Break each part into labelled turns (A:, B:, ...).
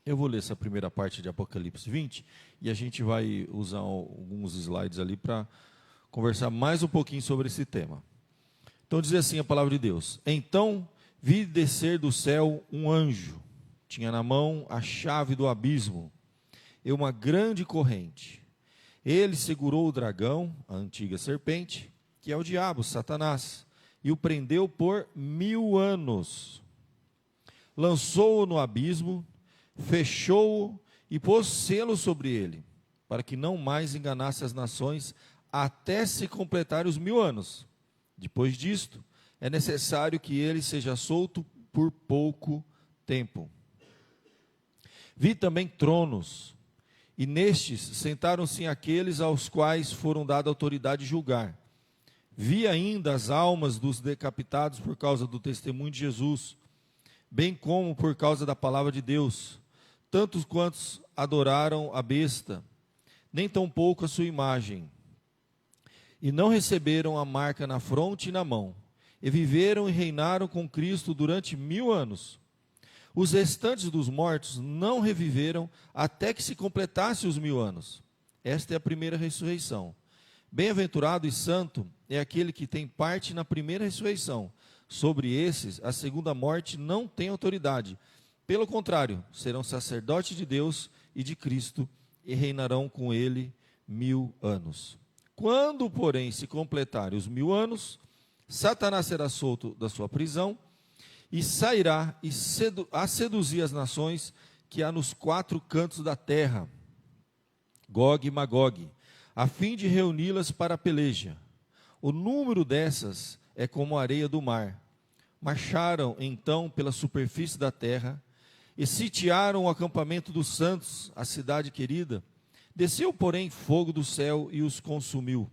A: Eu vou ler essa primeira parte de Apocalipse 20 e a gente vai usar alguns slides ali para conversar mais um pouquinho sobre esse tema. Então diz assim a palavra de Deus: Então vi descer do céu um anjo, tinha na mão a chave do abismo e uma grande corrente. Ele segurou o dragão, a antiga serpente, que é o diabo, Satanás, e o prendeu por 1000 anos. Lançou-o no abismo, fechou-o e pôs selo sobre ele, para que não mais enganasse as nações até se completarem os 1000 anos. Depois disto, é necessário que ele seja solto por pouco tempo. Vi também tronos, e nestes sentaram-se aqueles aos quais foram dada autoridade de julgar. Vi ainda as almas dos decapitados por causa do testemunho de Jesus, bem como por causa da palavra de Deus, tantos quantos adoraram a besta, nem tampouco a sua imagem, e não receberam a marca na fronte e na mão, e viveram e reinaram com Cristo durante 1000 anos. Os restantes dos mortos não reviveram até que se completasse os 1000 anos. Esta é a primeira ressurreição. Bem-aventurado e santo é aquele que tem parte na primeira ressurreição. Sobre esses, a segunda morte não tem autoridade. Pelo contrário, serão sacerdotes de Deus e de Cristo e reinarão com ele 1000 anos. Quando, porém, se completarem os 1000 anos, Satanás será solto da sua prisão e sairá a seduzir as nações que há nos 4 cantos da terra, Gog e Magog, a fim de reuni-las para a peleja. O número dessas é como a areia do mar. Marcharam então pela superfície da terra e sitiaram o acampamento dos santos, a cidade querida. Desceu, porém, fogo do céu e os consumiu.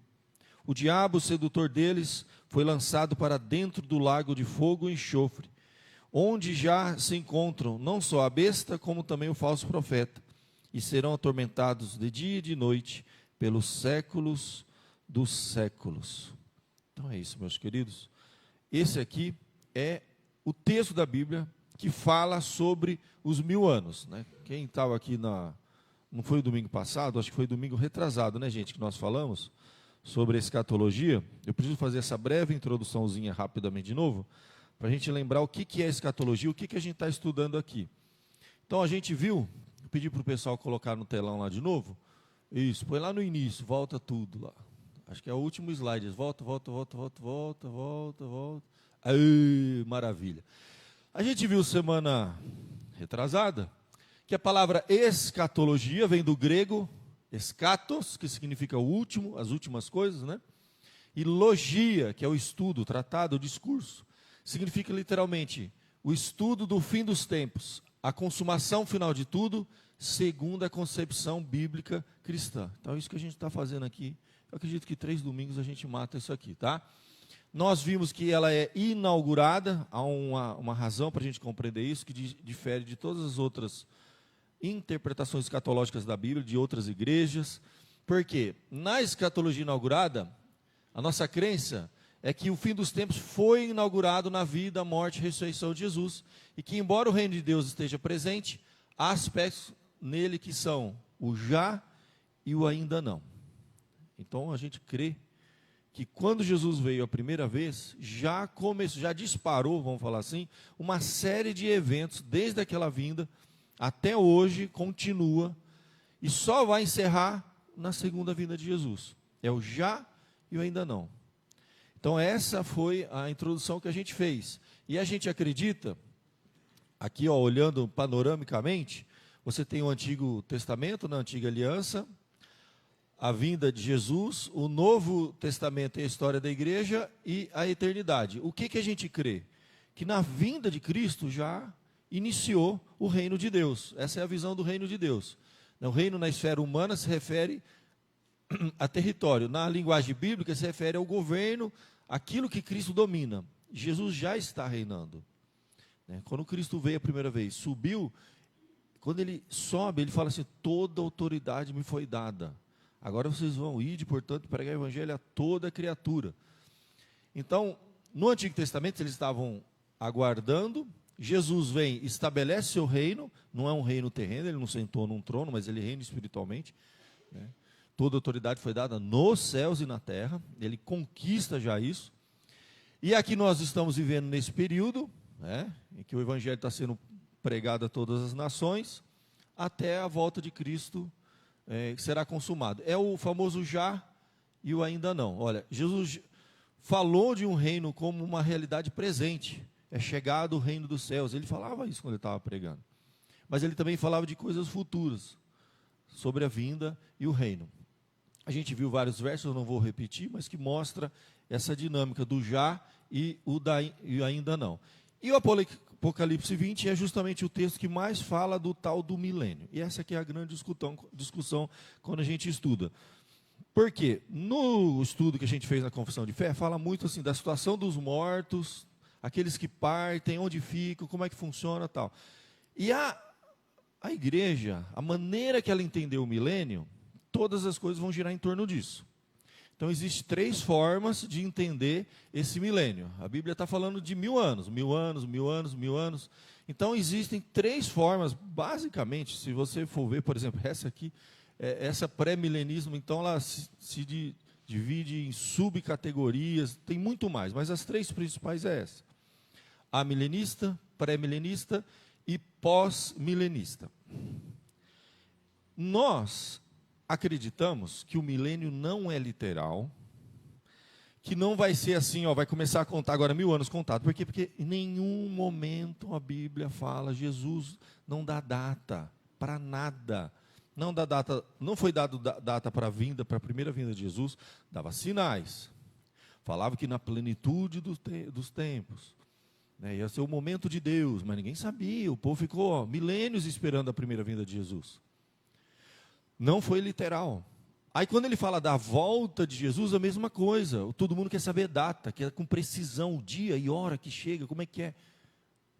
A: O diabo, sedutor deles, foi lançado para dentro do lago de fogo e enxofre, onde já se encontram não só a besta, como também o falso profeta, e serão atormentados de dia e de noite pelos séculos dos séculos. Então é isso, meus queridos. Esse aqui é o texto da Bíblia que fala sobre os 1000 anos, né? Quem estava aqui não foi o domingo passado, acho que foi domingo retrasado, né, gente, que nós falamos sobre a escatologia. Eu preciso fazer essa breve introduçãozinha rapidamente de novo, para a gente lembrar o que é escatologia, o que a gente está estudando aqui. Então a gente viu, eu pedi para o pessoal colocar no telão lá de novo, isso, põe lá no início, volta tudo lá. Acho que é o último slide, volta. Ai, maravilha. A gente viu semana retrasada que a palavra escatologia vem do grego eschatos, que significa o último, as últimas coisas, né? E logia, que é o estudo, o tratado, o discurso. Significa literalmente o estudo do fim dos tempos, a consumação final de tudo, segundo a concepção bíblica cristã. Então é isso que a gente está fazendo aqui. Eu acredito que 3 domingos a gente mata isso aqui, tá? Nós vimos que ela é inaugurada, há uma razão para a gente compreender isso, que difere de todas as outras interpretações escatológicas da Bíblia, de outras igrejas. Porque na escatologia inaugurada, a nossa crença é que o fim dos tempos foi inaugurado na vida, morte e ressurreição de Jesus, e que, embora o reino de Deus esteja presente, há aspectos nele que são o já e o ainda não. Então a gente crê que quando Jesus veio a primeira vez, já disparou, vamos falar assim, uma série de eventos, desde aquela vinda até hoje, continua, e só vai encerrar na segunda vinda de Jesus. É o já e o ainda não. Então essa foi a introdução que a gente fez. E a gente acredita, aqui ó, olhando panoramicamente, você tem o Antigo Testamento, na Antiga Aliança, a vinda de Jesus, o Novo Testamento é a história da igreja e a eternidade. O que a gente crê? Que na vinda de Cristo já iniciou o reino de Deus. Essa é a visão do reino de Deus. O reino na esfera humana se refere a território. Na linguagem bíblica se refere ao governo, aquilo que Cristo domina. Jesus já está reinando. Quando Cristo veio a primeira vez, subiu, quando ele sobe, ele fala assim: toda autoridade me foi dada. Agora vocês vão ir, portanto, pregar o evangelho a toda criatura. Então, no Antigo Testamento, eles estavam aguardando Jesus vem, estabelece seu reino, não é um reino terreno, ele não sentou num trono, mas ele reina espiritualmente, né? Toda autoridade foi dada nos céus e na terra, ele conquista já isso. E aqui nós estamos vivendo nesse período, né, em que o evangelho está sendo pregado a todas as nações, até a volta de Cristo que será consumado. É o famoso já e o ainda não. Olha, Jesus falou de um reino como uma realidade presente. É chegado o reino dos céus. Ele falava isso quando ele estava pregando. Mas ele também falava de coisas futuras, sobre a vinda e o reino. A gente viu vários versos, eu não vou repetir, mas que mostra essa dinâmica do já e o ainda não. E o Apocalipse 20 é justamente o texto que mais fala do tal do milênio. E essa aqui é a grande discussão quando a gente estuda. Por quê? No estudo que a gente fez na Confissão de Fé, fala muito assim da situação dos mortos, aqueles que partem, onde ficam, como é que funciona, tal. E a igreja, a maneira que ela entendeu o milênio, todas as coisas vão girar em torno disso. Então, existem 3 formas de entender esse milênio. A Bíblia está falando de 1000 anos, 1000 anos, 1000 anos, 1000 anos. Então, existem 3 formas, basicamente, se você for ver, por exemplo, essa aqui, essa pré-milenismo, então ela se divide em subcategorias, tem muito mais, mas as 3 principais é essa. Amilenista, pré-milenista e pós-milenista. Nós acreditamos que o milênio não é literal, que não vai ser assim, vai começar a contar agora 1000 anos contado. Por quê? Porque em nenhum momento a Bíblia fala, Jesus não dá data para nada. Não dá data, não foi dado data para a primeira vinda de Jesus, dava sinais. Falava que na plenitude dos tempos, né, ia ser o momento de Deus, mas ninguém sabia. O povo ficou milênios esperando a primeira vinda de Jesus. Não foi literal. Aí quando ele fala da volta de Jesus, a mesma coisa. Todo mundo quer saber data, quer com precisão, o dia e hora que chega, como é que é.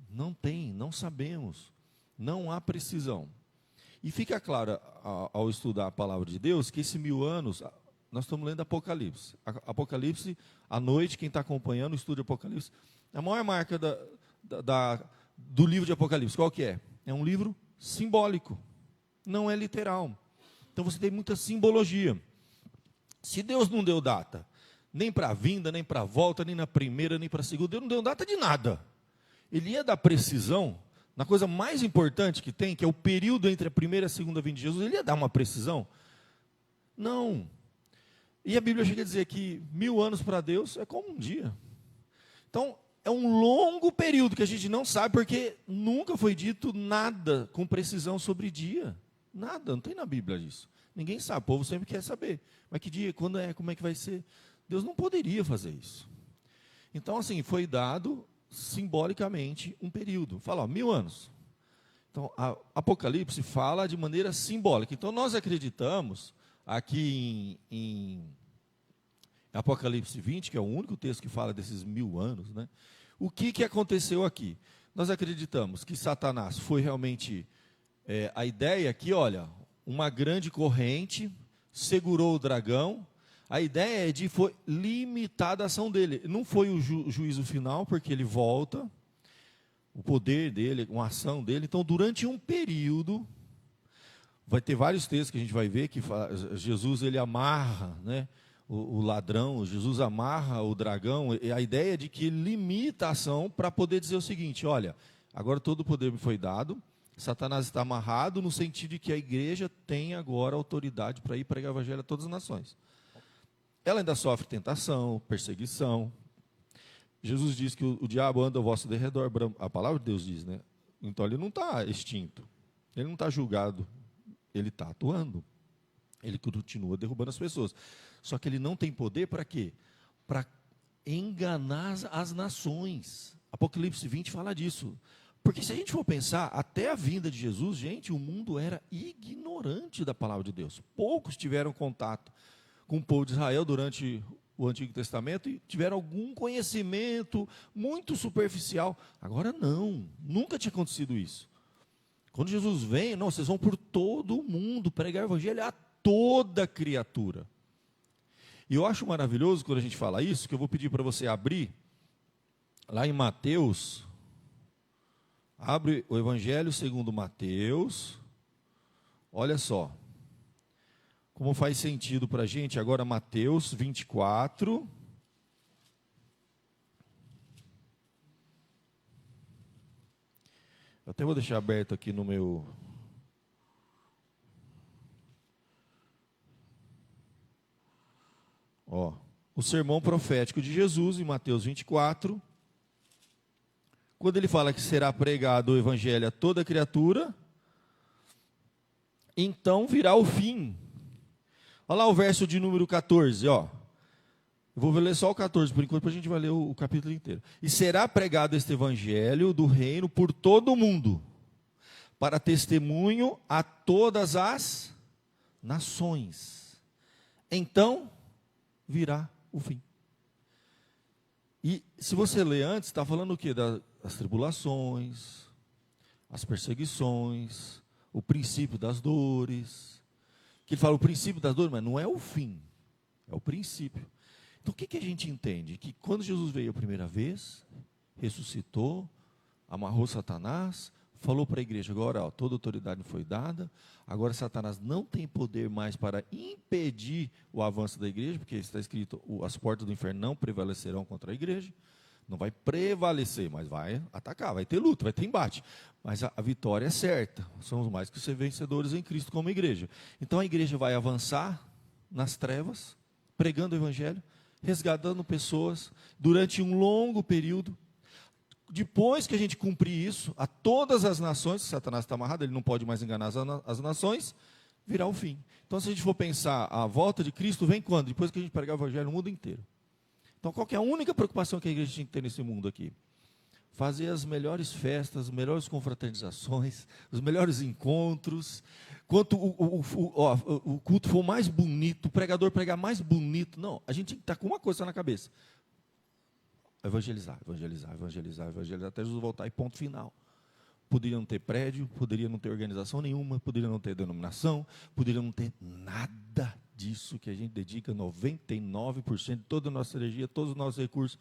A: Não tem, não sabemos. Não há precisão. E fica claro, ao estudar a palavra de Deus, que esses 1000 anos, nós estamos lendo Apocalipse. Apocalipse, à noite, quem está acompanhando o estudo de Apocalipse, a maior marca do livro de Apocalipse, qual que é? É um livro simbólico, não é literal. Então você tem muita simbologia. Se Deus não deu data, nem para a vinda, nem para a volta, nem na primeira, nem para a segunda, Deus não deu data de nada. Ele ia dar precisão na coisa mais importante que tem, que é o período entre a primeira e a segunda vinda de Jesus. Ele ia dar uma precisão? Não. E a Bíblia chega a dizer que 1000 anos para Deus é como um dia. Então, é um longo período que a gente não sabe, porque nunca foi dito nada com precisão sobre dia. Nada, não tem na Bíblia isso. Ninguém sabe, o povo sempre quer saber. Mas que dia, quando é, como é que vai ser? Deus não poderia fazer isso. Então, assim, foi dado simbolicamente um período. Fala, 1000 anos. Então, Apocalipse fala de maneira simbólica. Então, nós acreditamos, aqui em Apocalipse 20, que é o único texto que fala desses 1000 anos, né? O que aconteceu aqui? Nós acreditamos que Satanás foi realmente... a ideia aqui, olha, uma grande corrente segurou o dragão. A ideia é de foi limitada a ação dele. Não foi o juízo final, porque ele volta, o poder dele, uma ação dele. Então, durante um período, vai ter vários textos que a gente vai ver que Jesus ele amarra, né, o ladrão, Jesus amarra o dragão. E a ideia é de que ele limita a ação para poder dizer o seguinte: olha, agora todo o poder me foi dado. Satanás está amarrado no sentido de que a igreja tem agora autoridade para ir pregar o evangelho a todas as nações. Ela ainda sofre tentação, perseguição. Jesus diz que o diabo anda ao vosso derredor, a palavra de Deus diz, né? Então ele não está extinto, ele não está julgado, ele está atuando. Ele continua derrubando as pessoas. Só que ele não tem poder para quê? Para enganar as nações. Apocalipse 20 fala disso. Porque se a gente for pensar, até a vinda de Jesus, gente, o mundo era ignorante da palavra de Deus. Poucos tiveram contato com o povo de Israel durante o Antigo Testamento e tiveram algum conhecimento muito superficial. Agora não, nunca tinha acontecido isso. Quando Jesus vem, não, vocês vão por todo o mundo pregar o evangelho a toda criatura. E eu acho maravilhoso quando a gente fala isso, que eu vou pedir para você abrir lá em Mateus Abre o Evangelho segundo Mateus. Olha só. Como faz sentido para a gente agora Mateus 24. Eu até vou deixar aberto aqui no meu... Ó, o sermão profético de Jesus, em Mateus 24, quando ele fala que será pregado o evangelho a toda criatura, então virá o fim. Olha lá o verso de número 14, ó. Eu vou ler só o 14 por enquanto, para a gente vai ler o capítulo inteiro. E será pregado este evangelho do reino por todo o mundo, para testemunho a todas as nações. Então virá o fim. E se você ler antes, está falando o quê? Das tribulações, as perseguições, o princípio das dores. Que ele fala o princípio das dores, mas não é o fim, é o princípio. Então o que a gente entende? Que quando Jesus veio a primeira vez, ressuscitou, amarrou Satanás, falou para a igreja, agora ó, toda autoridade foi dada, agora Satanás não tem poder mais para impedir o avanço da igreja, porque está escrito, as portas do inferno não prevalecerão contra a igreja, não vai prevalecer, mas vai atacar, vai ter luta, vai ter embate, mas a vitória é certa, somos mais que ser vencedores em Cristo como igreja. Então a igreja vai avançar nas trevas, pregando o evangelho, resgatando pessoas, durante um longo período. Depois que a gente cumprir isso, a todas as nações, Satanás está amarrado, ele não pode mais enganar as nações, virá o fim. Então, se a gente for pensar, a volta de Cristo vem quando? Depois que a gente pregar o evangelho no mundo inteiro. Então, qual que é a única preocupação que a igreja tem que ter nesse mundo aqui? Fazer as melhores festas, as melhores confraternizações, os melhores encontros. Quanto o culto for mais bonito, o pregador pregar mais bonito. Não, a gente tem que estar com uma coisa na cabeça. Evangelizar, evangelizar, evangelizar, evangelizar, até Jesus voltar e ponto final. Poderia não ter prédio, poderia não ter organização nenhuma, poderia não ter denominação, poderia não ter nada disso que a gente dedica 99% de toda a nossa energia, todos os nossos recursos.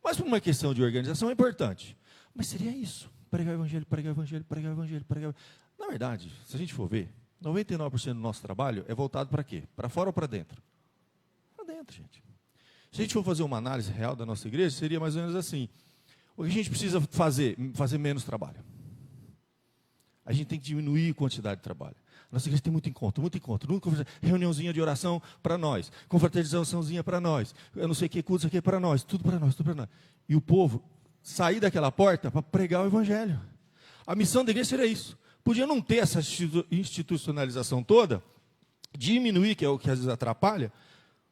A: Mas por uma questão de organização é importante. Mas seria isso, pregar o evangelho, pregar o evangelho, pregar o evangelho, pregar o evangelho. Na verdade, se a gente for ver, 99% do nosso trabalho é voltado para quê? Para fora ou para dentro? Para dentro, gente. Se a gente for fazer uma análise real da nossa igreja, seria mais ou menos assim. O que a gente precisa fazer? Fazer menos trabalho. A gente tem que diminuir a quantidade de trabalho. Nossa igreja tem muito encontro, reuniãozinha de oração para nós, confraternizaçãozinha para nós, eu não sei o que, culto aqui para nós, tudo para nós, tudo para nós. E o povo sair daquela porta para pregar o evangelho. A missão da igreja seria isso. Podia não ter essa institucionalização toda, diminuir, que é o que às vezes atrapalha.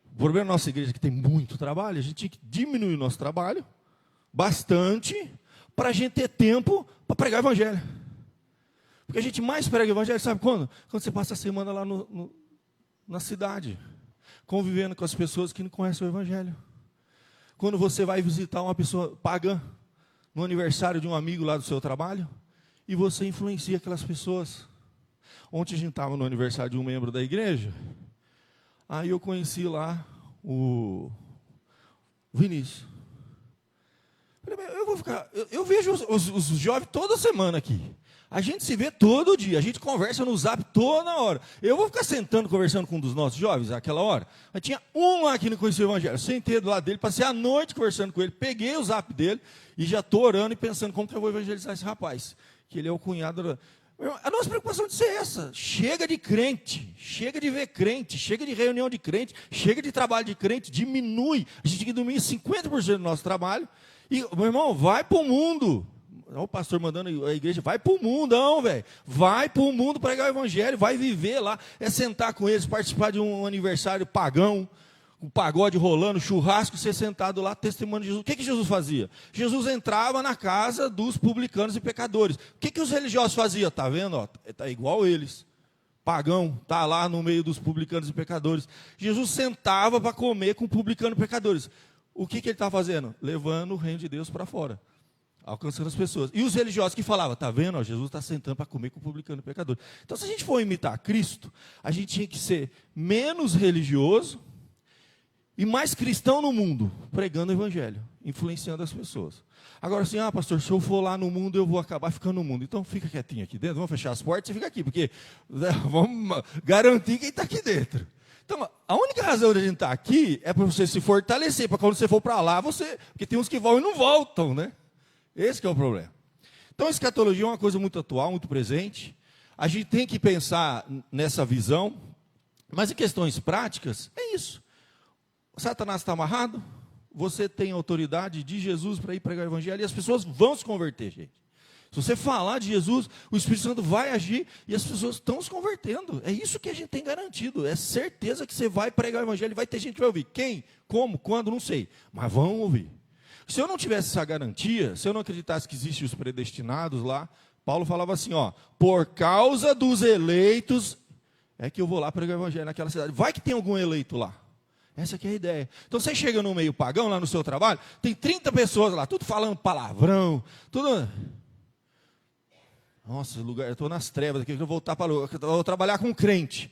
A: O problema da nossa igreja é que tem muito trabalho, a gente tinha que diminuir o nosso trabalho, bastante, para a gente ter tempo para pregar o evangelho. Porque a gente mais prega o evangelho, sabe quando? Quando você passa a semana lá na cidade, convivendo com as pessoas que não conhecem o evangelho. Quando você vai visitar uma pessoa pagã, no aniversário de um amigo lá do seu trabalho, e você influencia aquelas pessoas. Ontem a gente estava no aniversário de um membro da igreja, aí eu conheci lá o Vinícius. Eu vejo os jovens toda semana aqui. A gente se vê todo dia, a gente conversa no Zap toda hora. Eu vou ficar sentando, conversando com um dos nossos jovens àquela hora. Mas tinha um lá que não conhecia o evangelho. Eu sentei do lado dele, passei a noite conversando com ele, peguei o Zap dele e já estou orando e pensando como que eu vou evangelizar esse rapaz. Que ele é o cunhado. A nossa preocupação de ser essa. Chega de crente, chega de ver crente, chega de reunião de crente, chega de trabalho de crente, diminui. A gente tem que diminuir 50% do nosso trabalho. E, meu irmão, vai para o mundo. O pastor mandando a igreja, vai para o mundo, não, velho. Vai para o mundo pregar o evangelho, vai viver lá. É sentar com eles, participar de um aniversário pagão, um pagode rolando, churrasco, ser sentado lá, testemunho de Jesus. O que Jesus fazia? Jesus entrava na casa dos publicanos e pecadores. O que os religiosos faziam? Está vendo? Está igual eles. Pagão, está lá no meio dos publicanos e pecadores. Jesus sentava para comer com publicanos e pecadores. O que ele está fazendo? Levando o reino de Deus para fora. Alcançando as pessoas. E os religiosos que falavam, está vendo? Ó, Jesus está sentando para comer com o publicano e pecador. Então, se a gente for imitar Cristo, a gente tinha que ser menos religioso e mais cristão no mundo, pregando o evangelho. influenciando as pessoas. Agora assim, pastor, se eu for lá no mundo, eu vou acabar ficando no mundo. Então fica quietinho aqui dentro, vamos fechar as portas e fica aqui, porque vamos garantir quem está aqui dentro. Então, a única razão de a gente estar aqui é para você se fortalecer, para quando você for para lá, porque tem uns que vão e não voltam, né? Esse que é o problema. Então, a escatologia é uma coisa muito atual, muito presente. A gente tem que pensar nessa visão, mas em questões práticas, é isso. O Satanás está amarrado, você tem autoridade de Jesus para ir pregar o evangelho, e as pessoas vão se converter, gente. Se você falar de Jesus, o Espírito Santo vai agir, e as pessoas estão se convertendo. É isso que a gente tem garantido, é certeza que você vai pregar o evangelho, e vai ter gente que vai ouvir. Quem, como, quando, não sei, mas vão ouvir. Se eu não tivesse essa garantia, se eu não acreditasse que existem os predestinados lá, Paulo falava assim, por causa dos eleitos, é que eu vou lá pregar o evangelho naquela cidade. Vai que tem algum eleito lá. Essa aqui é a ideia. Então você chega no meio pagão, lá no seu trabalho, tem 30 pessoas lá, tudo falando palavrão, tudo... Nossa, lugar, eu estou nas trevas aqui, eu vou trabalhar com crente.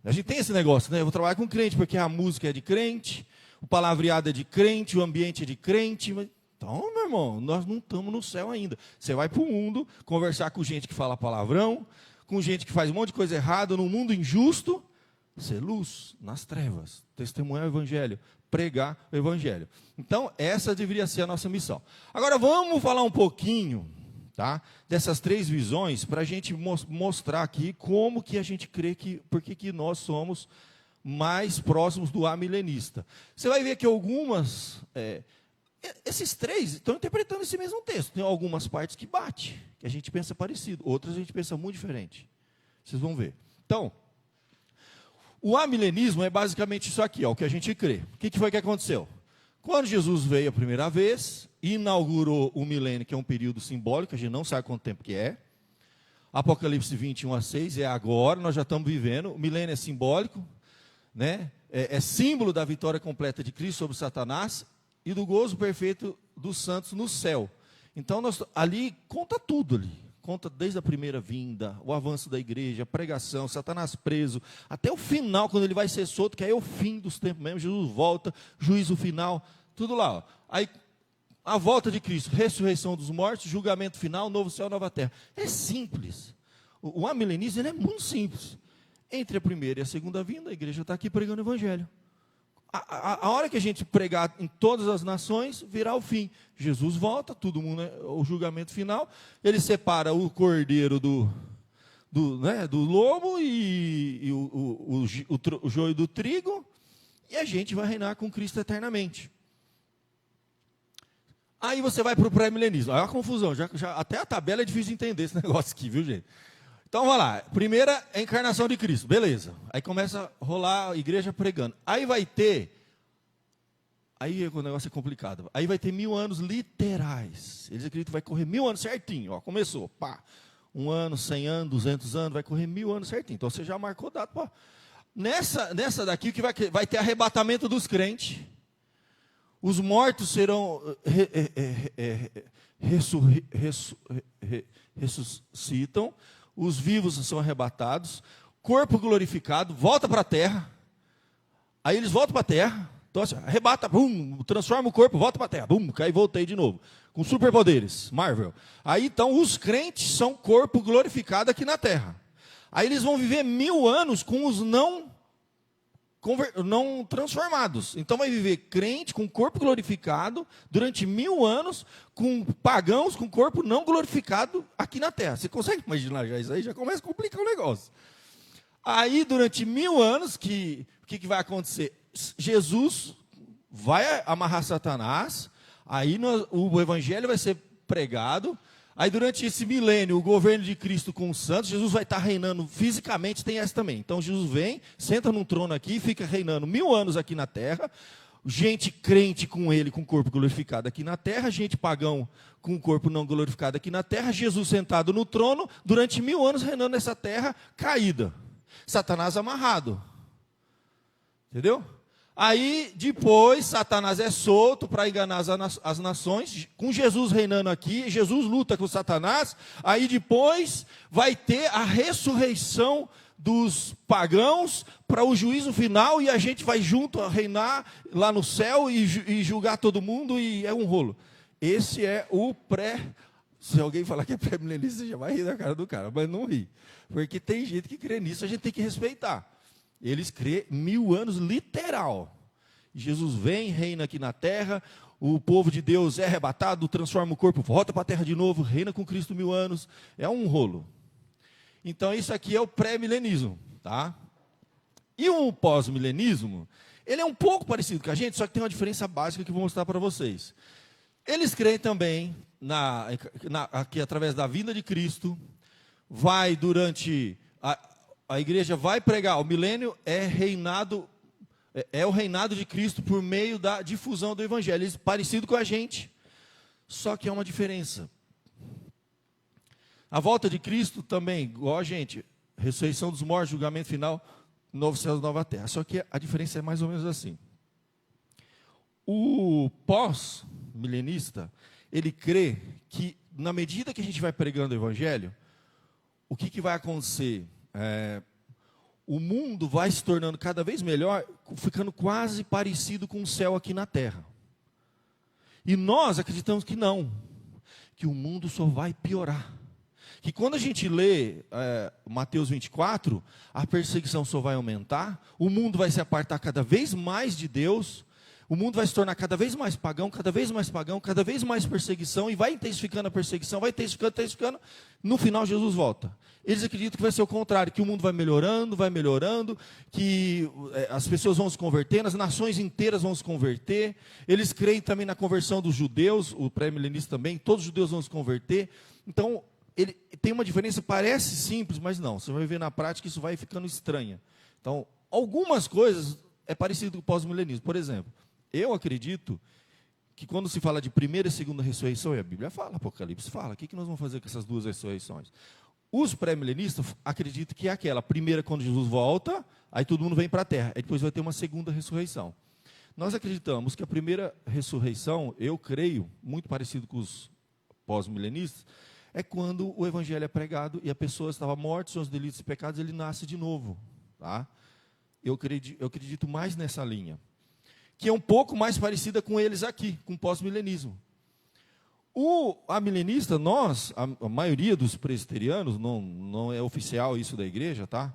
A: A gente tem esse negócio, né? Eu vou trabalhar com crente, porque a música é de crente, o palavreado é de crente, o ambiente é de crente. Então, meu irmão, nós não estamos no céu ainda. Você vai para o mundo, conversar com gente que fala palavrão, com gente que faz um monte de coisa errada, num mundo injusto, ser luz nas trevas, testemunhar o evangelho, pregar o evangelho. Então, essa deveria ser a nossa missão. Agora, vamos falar um pouquinho, tá, dessas três visões, para a gente mostrar aqui como que a gente crê porque que nós somos mais próximos do amilenista. Você vai ver que esses três estão interpretando esse mesmo texto. Tem algumas partes que bate, que a gente pensa parecido, outras a gente pensa muito diferente. Vocês vão ver. Então, o amilenismo é basicamente isso aqui, o que a gente crê. O que foi que aconteceu? Quando Jesus veio a primeira vez, inaugurou o milênio, que é um período simbólico, a gente não sabe quanto tempo que é. Apocalipse 21:6, é agora, nós já estamos vivendo. O milênio é simbólico, né? É símbolo da vitória completa de Cristo sobre Satanás e do gozo perfeito dos santos no céu. Então, ali conta tudo ali. Conta desde a primeira vinda, o avanço da igreja, a pregação, Satanás preso, até o final, quando ele vai ser solto, que aí é o fim dos tempos mesmo, Jesus volta, juízo final, tudo lá. Aí, a volta de Cristo, ressurreição dos mortos, julgamento final, novo céu, nova terra. É simples. O amilenismo ele é muito simples. Entre a primeira e a segunda vinda, a igreja está aqui pregando o evangelho. A hora que a gente pregar em todas as nações, virá o fim. Jesus volta, todo mundo, o julgamento final, ele separa o cordeiro do lobo e o joio do trigo, e a gente vai reinar com Cristo eternamente. Aí você vai para o pré-milenismo. Aí é uma confusão, até a tabela é difícil de entender esse negócio aqui, viu, gente? Então, vamos lá. Primeira, a encarnação de Cristo. Beleza. Aí começa a rolar a igreja pregando. Aí vai ter... Aí o negócio é complicado. Aí vai ter 1000 anos literais. Eles acreditam que vai correr 1000 anos certinho. Começou. 1 ano, 100 anos, 200 anos. Vai correr 1000 anos certinho. Então, você já marcou data. Nessa daqui, que vai ter arrebatamento dos crentes. Os mortos serão... ressuscitam. Os vivos são arrebatados, corpo glorificado, volta para a terra, aí eles voltam para a terra, então assim, arrebata, transforma o corpo, volta para a terra, cai e voltei de novo, com superpoderes, Marvel. Aí então os crentes são corpo glorificado aqui na terra, aí eles vão viver 1000 anos com os não transformados. Então vai viver crente com corpo glorificado durante 1000 anos, com pagãos com corpo não glorificado aqui na terra. Você consegue imaginar já isso aí? Já começa a complicar o negócio. Aí durante 1000 anos, o que vai acontecer? Jesus vai amarrar Satanás, aí o evangelho vai ser pregado. Aí durante esse milênio, o governo de Cristo com os santos, Jesus vai estar reinando fisicamente, tem essa também. Então Jesus vem, senta num trono aqui, fica reinando 1000 anos aqui na terra, gente crente com ele, com o corpo glorificado aqui na terra, gente pagão com o corpo não glorificado aqui na terra, Jesus sentado no trono, durante 1000 anos reinando nessa terra caída. Satanás amarrado. Entendeu? Aí, depois, Satanás é solto para enganar as nações, com Jesus reinando aqui, Jesus luta com Satanás, aí depois vai ter a ressurreição dos pagãos para o juízo final e a gente vai junto a reinar lá no céu e julgar todo mundo e é um rolo. Esse é o se alguém falar que é pré-milenista, você já vai rir da cara do cara, mas não ri. Porque tem gente que crê nisso, a gente tem que respeitar. Eles crêem 1000 anos literal. Jesus vem, reina aqui na terra, o povo de Deus é arrebatado, transforma o corpo, volta para a terra de novo, reina com Cristo 1000 anos. É um rolo. Então isso aqui é o pré-milenismo, tá? E o pós-milenismo, ele é um pouco parecido com a gente, só que tem uma diferença básica que eu vou mostrar para vocês. Eles creem também que através da vinda de Cristo, vai durante a igreja vai pregar, o milênio é o reinado de Cristo por meio da difusão do evangelho. Eles parecido com a gente, só que há uma diferença. A volta de Cristo também, igual a gente, ressurreição dos mortos, julgamento final, novo céu e nova terra. Só que a diferença é mais ou menos assim. O pós-milenista, ele crê que, na medida que a gente vai pregando o evangelho, o que vai acontecer? O mundo vai se tornando cada vez melhor, ficando quase parecido com o céu aqui na terra. E nós acreditamos que não, que o mundo só vai piorar. Que quando a gente lê Mateus 24, a perseguição só vai aumentar, o mundo vai se apartar cada vez mais de Deus, o mundo vai se tornar cada vez mais pagão, cada vez mais perseguição, e vai intensificando a perseguição, vai intensificando, no final Jesus volta. Eles acreditam que vai ser o contrário, que o mundo vai melhorando, que as pessoas vão se convertendo, as nações inteiras vão se converter. Eles creem também na conversão dos judeus, o pré-milenista também, todos os judeus vão se converter. Então, ele tem uma diferença, parece simples, mas não, você vai ver na prática, isso vai ficando estranha. Então, algumas coisas é parecido com o pós-milenismo. Por exemplo, eu acredito que quando se fala de primeira e segunda ressurreição, e a Bíblia fala, Apocalipse fala, o que nós vamos fazer com essas duas ressurreições? Os pré-milenistas acreditam que é aquela, primeira quando Jesus volta, aí todo mundo vem para a terra, aí depois vai ter uma segunda ressurreição. Nós acreditamos que a primeira ressurreição, eu creio, muito parecido com os pós-milenistas, é quando o evangelho é pregado e a pessoa estava morta, seus delitos e pecados, ele nasce de novo. Tá? Eu acredito mais nessa linha, que é um pouco mais parecida com eles aqui, com o pós-milenismo. A milenista, a maioria dos presbiterianos, não é oficial isso da igreja, tá?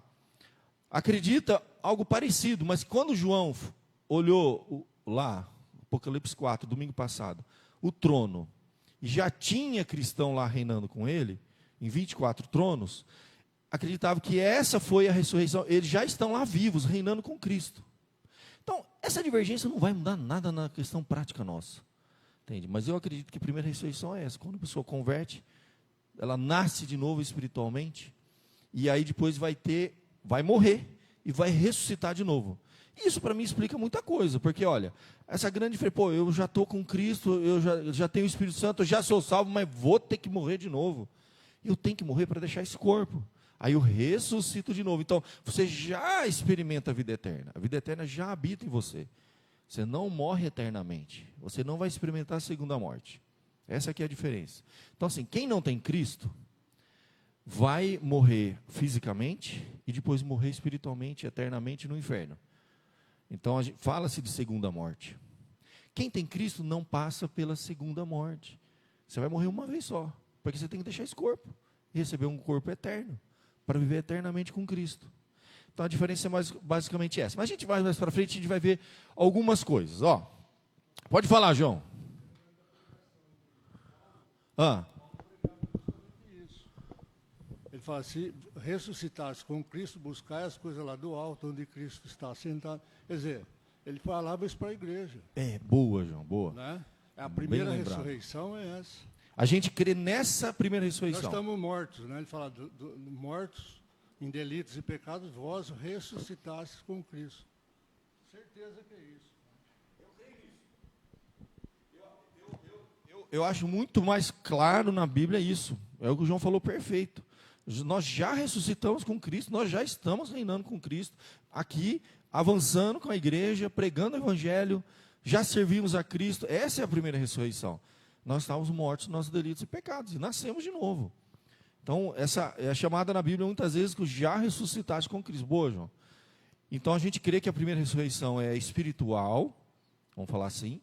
A: Acredita algo parecido, mas quando João olhou lá, Apocalipse 4, domingo passado, o trono, e já tinha cristão lá reinando com ele, em 24 tronos, acreditava que essa foi a ressurreição, eles já estão lá vivos, reinando com Cristo. Então, essa divergência não vai mudar nada na questão prática nossa, entende? Mas eu acredito que a primeira ressurreição é essa, quando a pessoa converte, ela nasce de novo espiritualmente, e aí depois vai morrer, e vai ressuscitar de novo. Isso para mim explica muita coisa, porque olha, essa grande diferença, eu já estou com Cristo, eu já tenho o Espírito Santo, eu já sou salvo, mas vou ter que morrer de novo. Eu tenho que morrer para deixar esse corpo. Aí eu ressuscito de novo. Então, você já experimenta a vida eterna já habita em você. Você não morre eternamente, você não vai experimentar a segunda morte. Essa aqui é a diferença. Então assim, quem não tem Cristo, vai morrer fisicamente, e depois morrer espiritualmente, eternamente no inferno. Então, fala-se de segunda morte. Quem tem Cristo não passa pela segunda morte. Você vai morrer uma vez só, porque você tem que deixar esse corpo e receber um corpo eterno, para viver eternamente com Cristo. Então, a diferença é basicamente essa. Mas a gente vai mais para frente, a gente vai ver algumas coisas. Pode falar, João.
B: Ele fala, se ressuscitasse com Cristo, buscai as coisas lá do alto, onde Cristo está sentado. Quer dizer, ele falava isso para a igreja.
A: Boa, João, boa.
B: Né? A primeira ressurreição é essa.
A: A gente crê nessa primeira ressurreição.
B: Nós estamos mortos, né? Ele fala, mortos em delitos e pecados, vós ressuscitastes com Cristo. Certeza que é isso.
A: Eu creio nisso. Eu acho muito mais claro na Bíblia isso. É o que o João falou perfeito. Nós já ressuscitamos com Cristo, nós já estamos reinando com Cristo, aqui, avançando com a igreja, pregando o evangelho, já servimos a Cristo. Essa é a primeira ressurreição. Nós estávamos mortos nos nossos delitos e pecados, e nascemos de novo. Então, essa é chamada na Bíblia muitas vezes que já ressuscitaste com Cristo. Boa, João. Então, a gente crê que a primeira ressurreição é espiritual, vamos falar assim,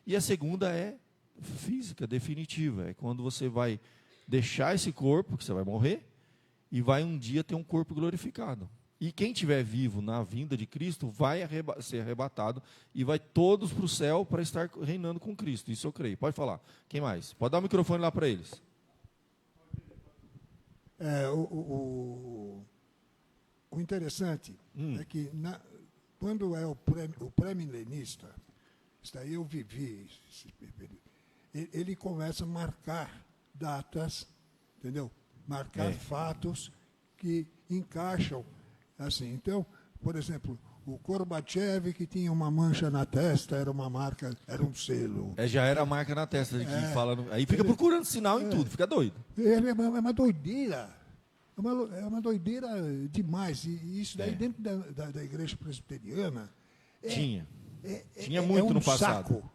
A: e a segunda é física, definitiva. É quando você vai deixar esse corpo, que você vai morrer, e vai um dia ter um corpo glorificado. E quem estiver vivo na vinda de Cristo vai ser arrebatado e vai todos para o céu para estar reinando com Cristo. Isso eu creio. Pode falar. Quem mais? Pode dar o microfone lá para eles.
C: O interessante é que quando é o pré-milenista, isso daí eu vivi, ele começa a marcar datas, entendeu? Marcar fatos que encaixam assim. Então, por exemplo, o Gorbachev, que tinha uma mancha na testa, era uma marca, era um selo.
A: Já era a marca na testa. Que fala aí fica procurando sinal em tudo, fica doido.
C: É uma doideira. É uma doideira demais. E isso daí dentro da igreja presbiteriana...
A: Tinha muito no passado.
C: Saco.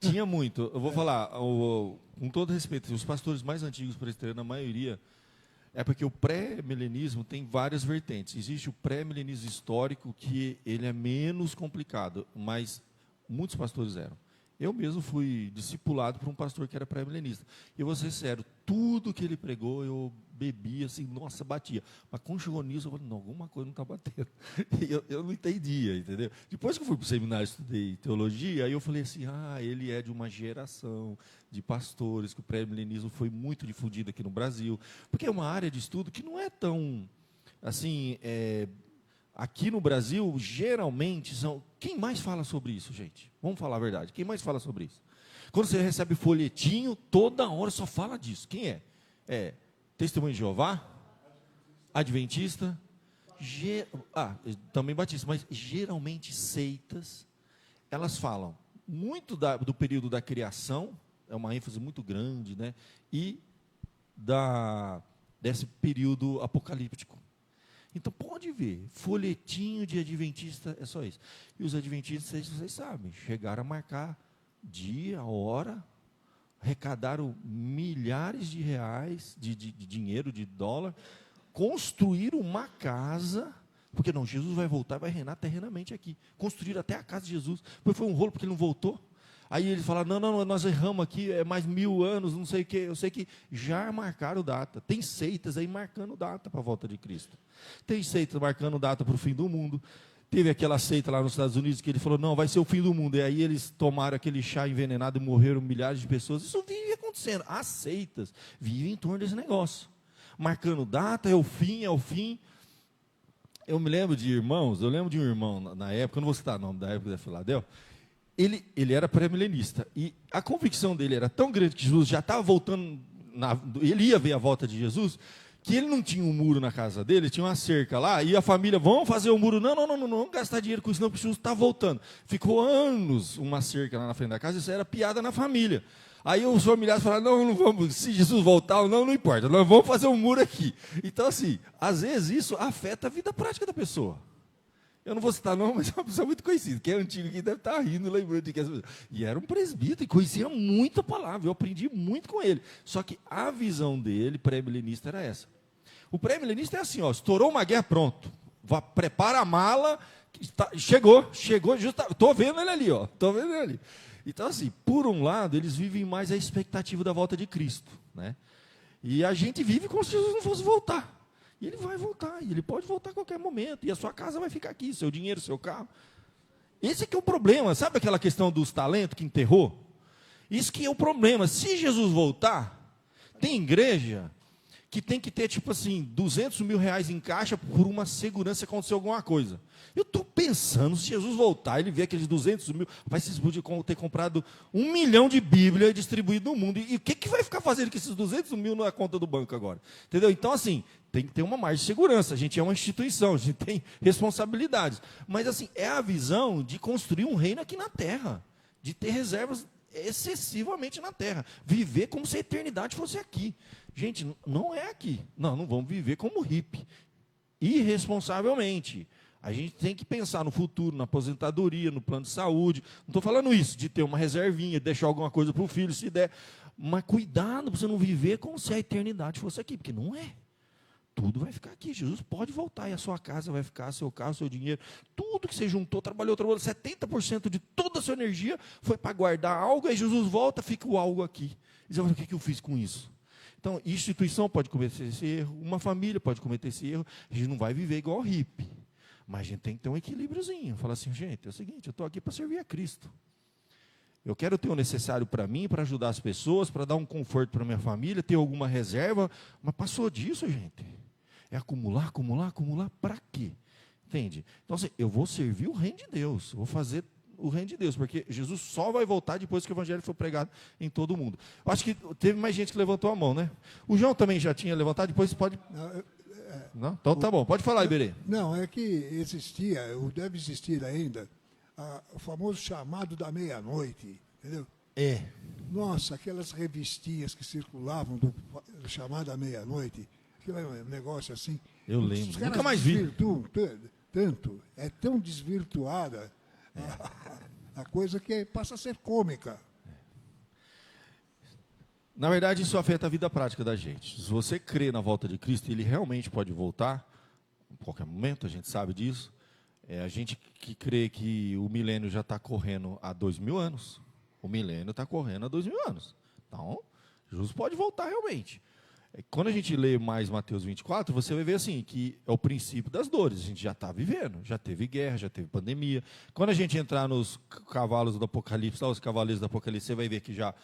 A: Tinha muito. Eu vou falar, com todo respeito, os pastores mais antigos presbiterianos, a maioria... É porque o pré-milenismo tem várias vertentes. Existe o pré-milenismo histórico, que ele é menos complicado, mas muitos pastores eram. Eu mesmo fui discipulado por um pastor que era pré-milenista. E eu vou ser sério, tudo que ele pregou, eu bebia, assim, nossa, batia. Mas quando chegou nisso, eu falei, não, alguma coisa não está batendo. E eu não entendia, entendeu? Depois que eu fui para o seminário, estudei teologia, aí eu falei assim, ele é de uma geração de pastores, que o pré-milenismo foi muito difundido aqui no Brasil. Porque é uma área de estudo que não é tão, assim, aqui no Brasil, geralmente, quem mais fala sobre isso, gente? Vamos falar a verdade. Quem mais fala sobre isso? Quando você recebe folhetinho, toda hora só fala disso. Quem é? Testemunho de Jeová? Adventista? Também batista. Mas, geralmente, seitas, elas falam muito do período da criação, é uma ênfase muito grande, né? E desse período apocalíptico. Então, pode ver, folhetinho de adventista é só isso. E os adventistas, vocês sabem, chegaram a marcar dia, hora, arrecadaram milhares de reais, de dinheiro, de dólar, construíram uma casa, porque não, Jesus vai voltar, vai reinar terrenamente aqui. Construíram até a casa de Jesus, depois foi um rolo porque ele não voltou. Aí eles falaram, não, nós erramos aqui, é mais 1000 anos, não sei o quê. Eu sei que já marcaram data. Tem seitas aí marcando data para a volta de Cristo. Tem seitas marcando data para o fim do mundo. Teve aquela seita lá nos Estados Unidos que ele falou, não, vai ser o fim do mundo. E aí eles tomaram aquele chá envenenado e morreram milhares de pessoas. Isso vive acontecendo. As seitas vivem em torno desse negócio. Marcando data, é o fim. Eu me lembro de irmãos, um irmão na época, eu não vou citar o nome da época da Filadélfia, ele era pré-milenista, e a convicção dele era tão grande que Jesus já estava voltando, ele ia ver a volta de Jesus, que ele não tinha um muro na casa dele, tinha uma cerca lá, e a família, vamos fazer o muro, não, vamos gastar dinheiro com isso não, porque Jesus está voltando. Ficou anos uma cerca lá na frente da casa, isso era piada na família. Aí os familiares falaram, não vamos, se Jesus voltar ou não importa, nós vamos fazer um muro aqui. Então assim, às vezes isso afeta a vida prática da pessoa. Eu não vou citar não, mas é uma pessoa muito conhecida, que é antigo, que deve estar rindo, lembrando de que as pessoas... E era um presbítero, e conhecia muito a palavra, eu aprendi muito com ele. Só que a visão dele, pré-milenista, era essa. O pré-milenista é assim, estourou uma guerra, pronto. Prepara a mala, chegou, estou vendo ele ali, estou vendo ele ali. Então assim, por um lado, eles vivem mais a expectativa da volta de Cristo, né? E a gente vive como se Jesus não fosse voltar. E ele vai voltar, e ele pode voltar a qualquer momento, e a sua casa vai ficar aqui, seu dinheiro, seu carro. Esse que é o problema, sabe aquela questão dos talentos que enterrou? Isso que é o problema. Se Jesus voltar, tem igreja que tem que ter, tipo assim, 200 mil reais em caixa por uma segurança se acontecer alguma coisa. Eu estou pensando, se Jesus voltar, ele vê aqueles 200 mil, vocês podiam ter comprado 1 milhão de Bíblia e distribuído no mundo. E o que vai ficar fazendo com esses 200 mil na conta do banco agora? Entendeu? Então, assim, tem que ter uma margem de segurança. A gente é uma instituição, a gente tem responsabilidades. Mas, assim, é a visão de construir um reino aqui na terra, de ter reservas excessivamente na terra. Viver como se a eternidade fosse aqui. Gente, não é aqui. Não vamos viver como hippie. Irresponsavelmente. A gente tem que pensar no futuro, na aposentadoria, no plano de saúde. Não estou falando isso, de ter uma reservinha, deixar alguma coisa para o filho, se der. Mas cuidado para você não viver como se a eternidade fosse aqui, porque não é. Tudo vai ficar aqui. Jesus pode voltar e a sua casa vai ficar, seu carro, seu dinheiro, tudo que você juntou, trabalhou, 70% de toda a sua energia foi para guardar algo, aí Jesus volta, fica o algo aqui. E você vai falar, o que eu fiz com isso? Então, instituição pode cometer esse erro, uma família pode cometer esse erro, a gente não vai viver igual hippie, mas a gente tem que ter um equilíbriozinho, falar assim, gente, é o seguinte, eu estou aqui para servir a Cristo. Eu quero ter o necessário para mim, para ajudar as pessoas, para dar um conforto para minha família, ter alguma reserva, mas passou disso, gente. É acumular, acumular, acumular, para quê? Entende? Então, assim, eu vou servir o reino de Deus, vou fazer o reino de Deus, porque Jesus só vai voltar depois que o evangelho for pregado em todo o mundo. Eu acho que teve mais gente que levantou a mão, né? O João também já tinha levantado, depois pode... Não? Então tá bom, pode falar, Iberê.
C: Não, é que existia, ou deve existir ainda, o famoso chamado da meia-noite, entendeu?
A: É.
C: Nossa, aquelas revistinhas que circulavam do chamado da meia-noite, aquele negócio assim.
A: Eu lembro,
C: Os caras
A: nunca mais vi.
C: desvirtuam tanto, é tão desvirtuada a coisa que passa a ser cômica.
A: Na verdade, isso afeta a vida prática da gente. Se você crê na volta de Cristo, ele realmente pode voltar, em qualquer momento, a gente sabe disso. A gente que crê que o milênio já está correndo há 2000 anos. O milênio está correndo há 2000 anos. Então, Jesus pode voltar realmente. Quando a gente lê mais Mateus 24, você vai ver assim, que é o princípio das dores. A gente já está vivendo, já teve guerra, já teve pandemia. Quando a gente entrar nos cavalos do Apocalipse, os cavaleiros do Apocalipse, você vai ver que já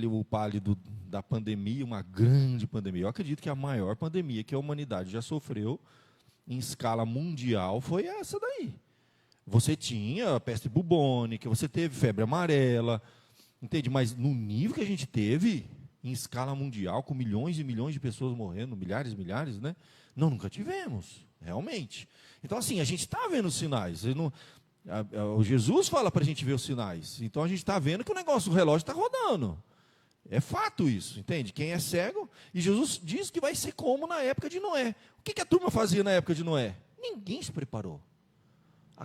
A: o pálido da pandemia, uma grande pandemia. Eu acredito que a maior pandemia que a humanidade já sofreu em escala mundial foi essa daí. Você tinha a peste bubônica, você teve febre amarela, entende? Mas no nível que a gente teve, em escala mundial, com milhões e milhões de pessoas morrendo, milhares e milhares, né? Não, nunca tivemos, realmente. Então, assim, a gente está vendo os sinais. O Jesus fala para a gente ver os sinais. Então, a gente está vendo que o relógio está rodando. É fato isso, entende? Quem é cego, e Jesus diz que vai ser como na época de Noé. O que a turma fazia na época de Noé? Ninguém se preparou.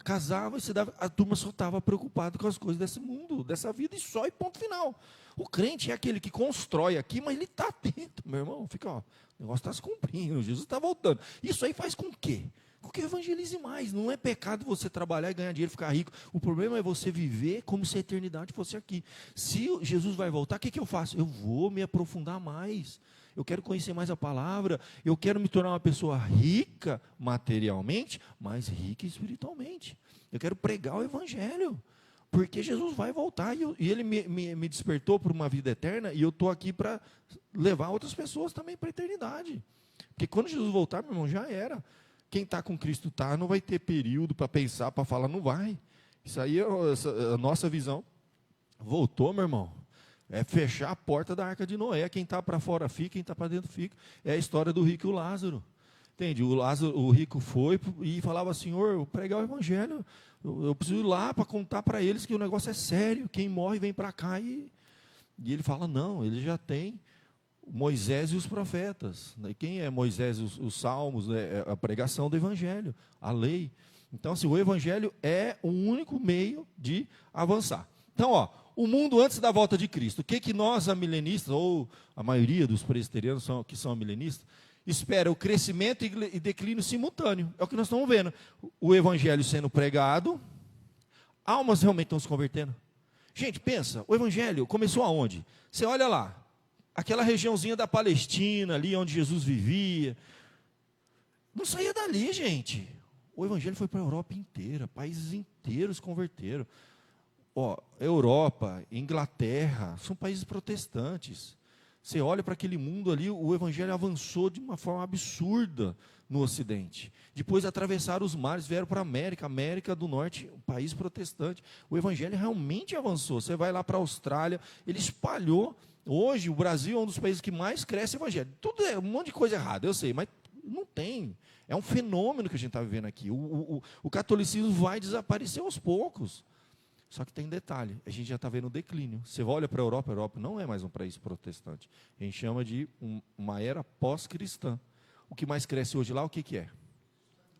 A: Casava e a turma só estava preocupada com as coisas desse mundo, dessa vida, e só, e ponto final. O crente é aquele que constrói aqui, mas ele está atento, meu irmão. Fica, ó, o negócio está se cumprindo, Jesus está voltando. Isso aí faz com o quê? Com que evangelize mais. Não é pecado você trabalhar e ganhar dinheiro, ficar rico. O problema é você viver como se a eternidade fosse aqui. Se Jesus vai voltar, o que eu faço? Eu vou me aprofundar mais. Eu quero conhecer mais a palavra, eu quero me tornar uma pessoa rica materialmente, mas rica espiritualmente. Eu quero pregar o evangelho, porque Jesus vai voltar, e ele me despertou para uma vida eterna, e eu estou aqui para levar outras pessoas também para a eternidade. Porque quando Jesus voltar, meu irmão, já era. Quem está com Cristo está, não vai ter período para pensar, para falar, não vai. Isso aí é a nossa visão. Voltou, meu irmão. É fechar a porta da arca de Noé. Quem está para fora fica, quem está para dentro fica. É a história do rico e o Lázaro. Entende? O rico foi e falava, Senhor, eu pregar o evangelho, eu preciso ir lá para contar para eles que o negócio é sério. Quem morre vem para cá. E ele fala, não, ele já tem Moisés e os profetas. E quem é Moisés? Os salmos, é a pregação do evangelho, a lei. Então, assim, o evangelho é o único meio de avançar. Então, ó, o mundo antes da volta de Cristo. O que nós, amilenistas, ou a maioria dos presbiterianos que são amilenistas, espera o crescimento e declínio simultâneo. É o que nós estamos vendo. O evangelho sendo pregado, almas realmente estão se convertendo. Gente, pensa, o evangelho começou aonde? Você olha lá, aquela regiãozinha da Palestina, ali onde Jesus vivia. Não saía dali, gente. O evangelho foi para a Europa inteira, países inteiros se converteram. Ó, Europa, Inglaterra, são países protestantes. Você olha para aquele mundo ali, o evangelho avançou de uma forma absurda no Ocidente. Depois atravessaram os mares, vieram para a América do Norte, um país protestante. O evangelho realmente avançou. Você vai lá para a Austrália, ele espalhou. Hoje, o Brasil é um dos países que mais cresce o evangelho. Tudo é um monte de coisa errada, eu sei, mas não tem. É um fenômeno que a gente está vivendo aqui. O catolicismo vai desaparecer aos poucos. Só que tem detalhe, a gente já está vendo o declínio. Você olha para a Europa não é mais um país protestante. A gente chama de uma era pós-cristã. O que mais cresce hoje lá, o que é?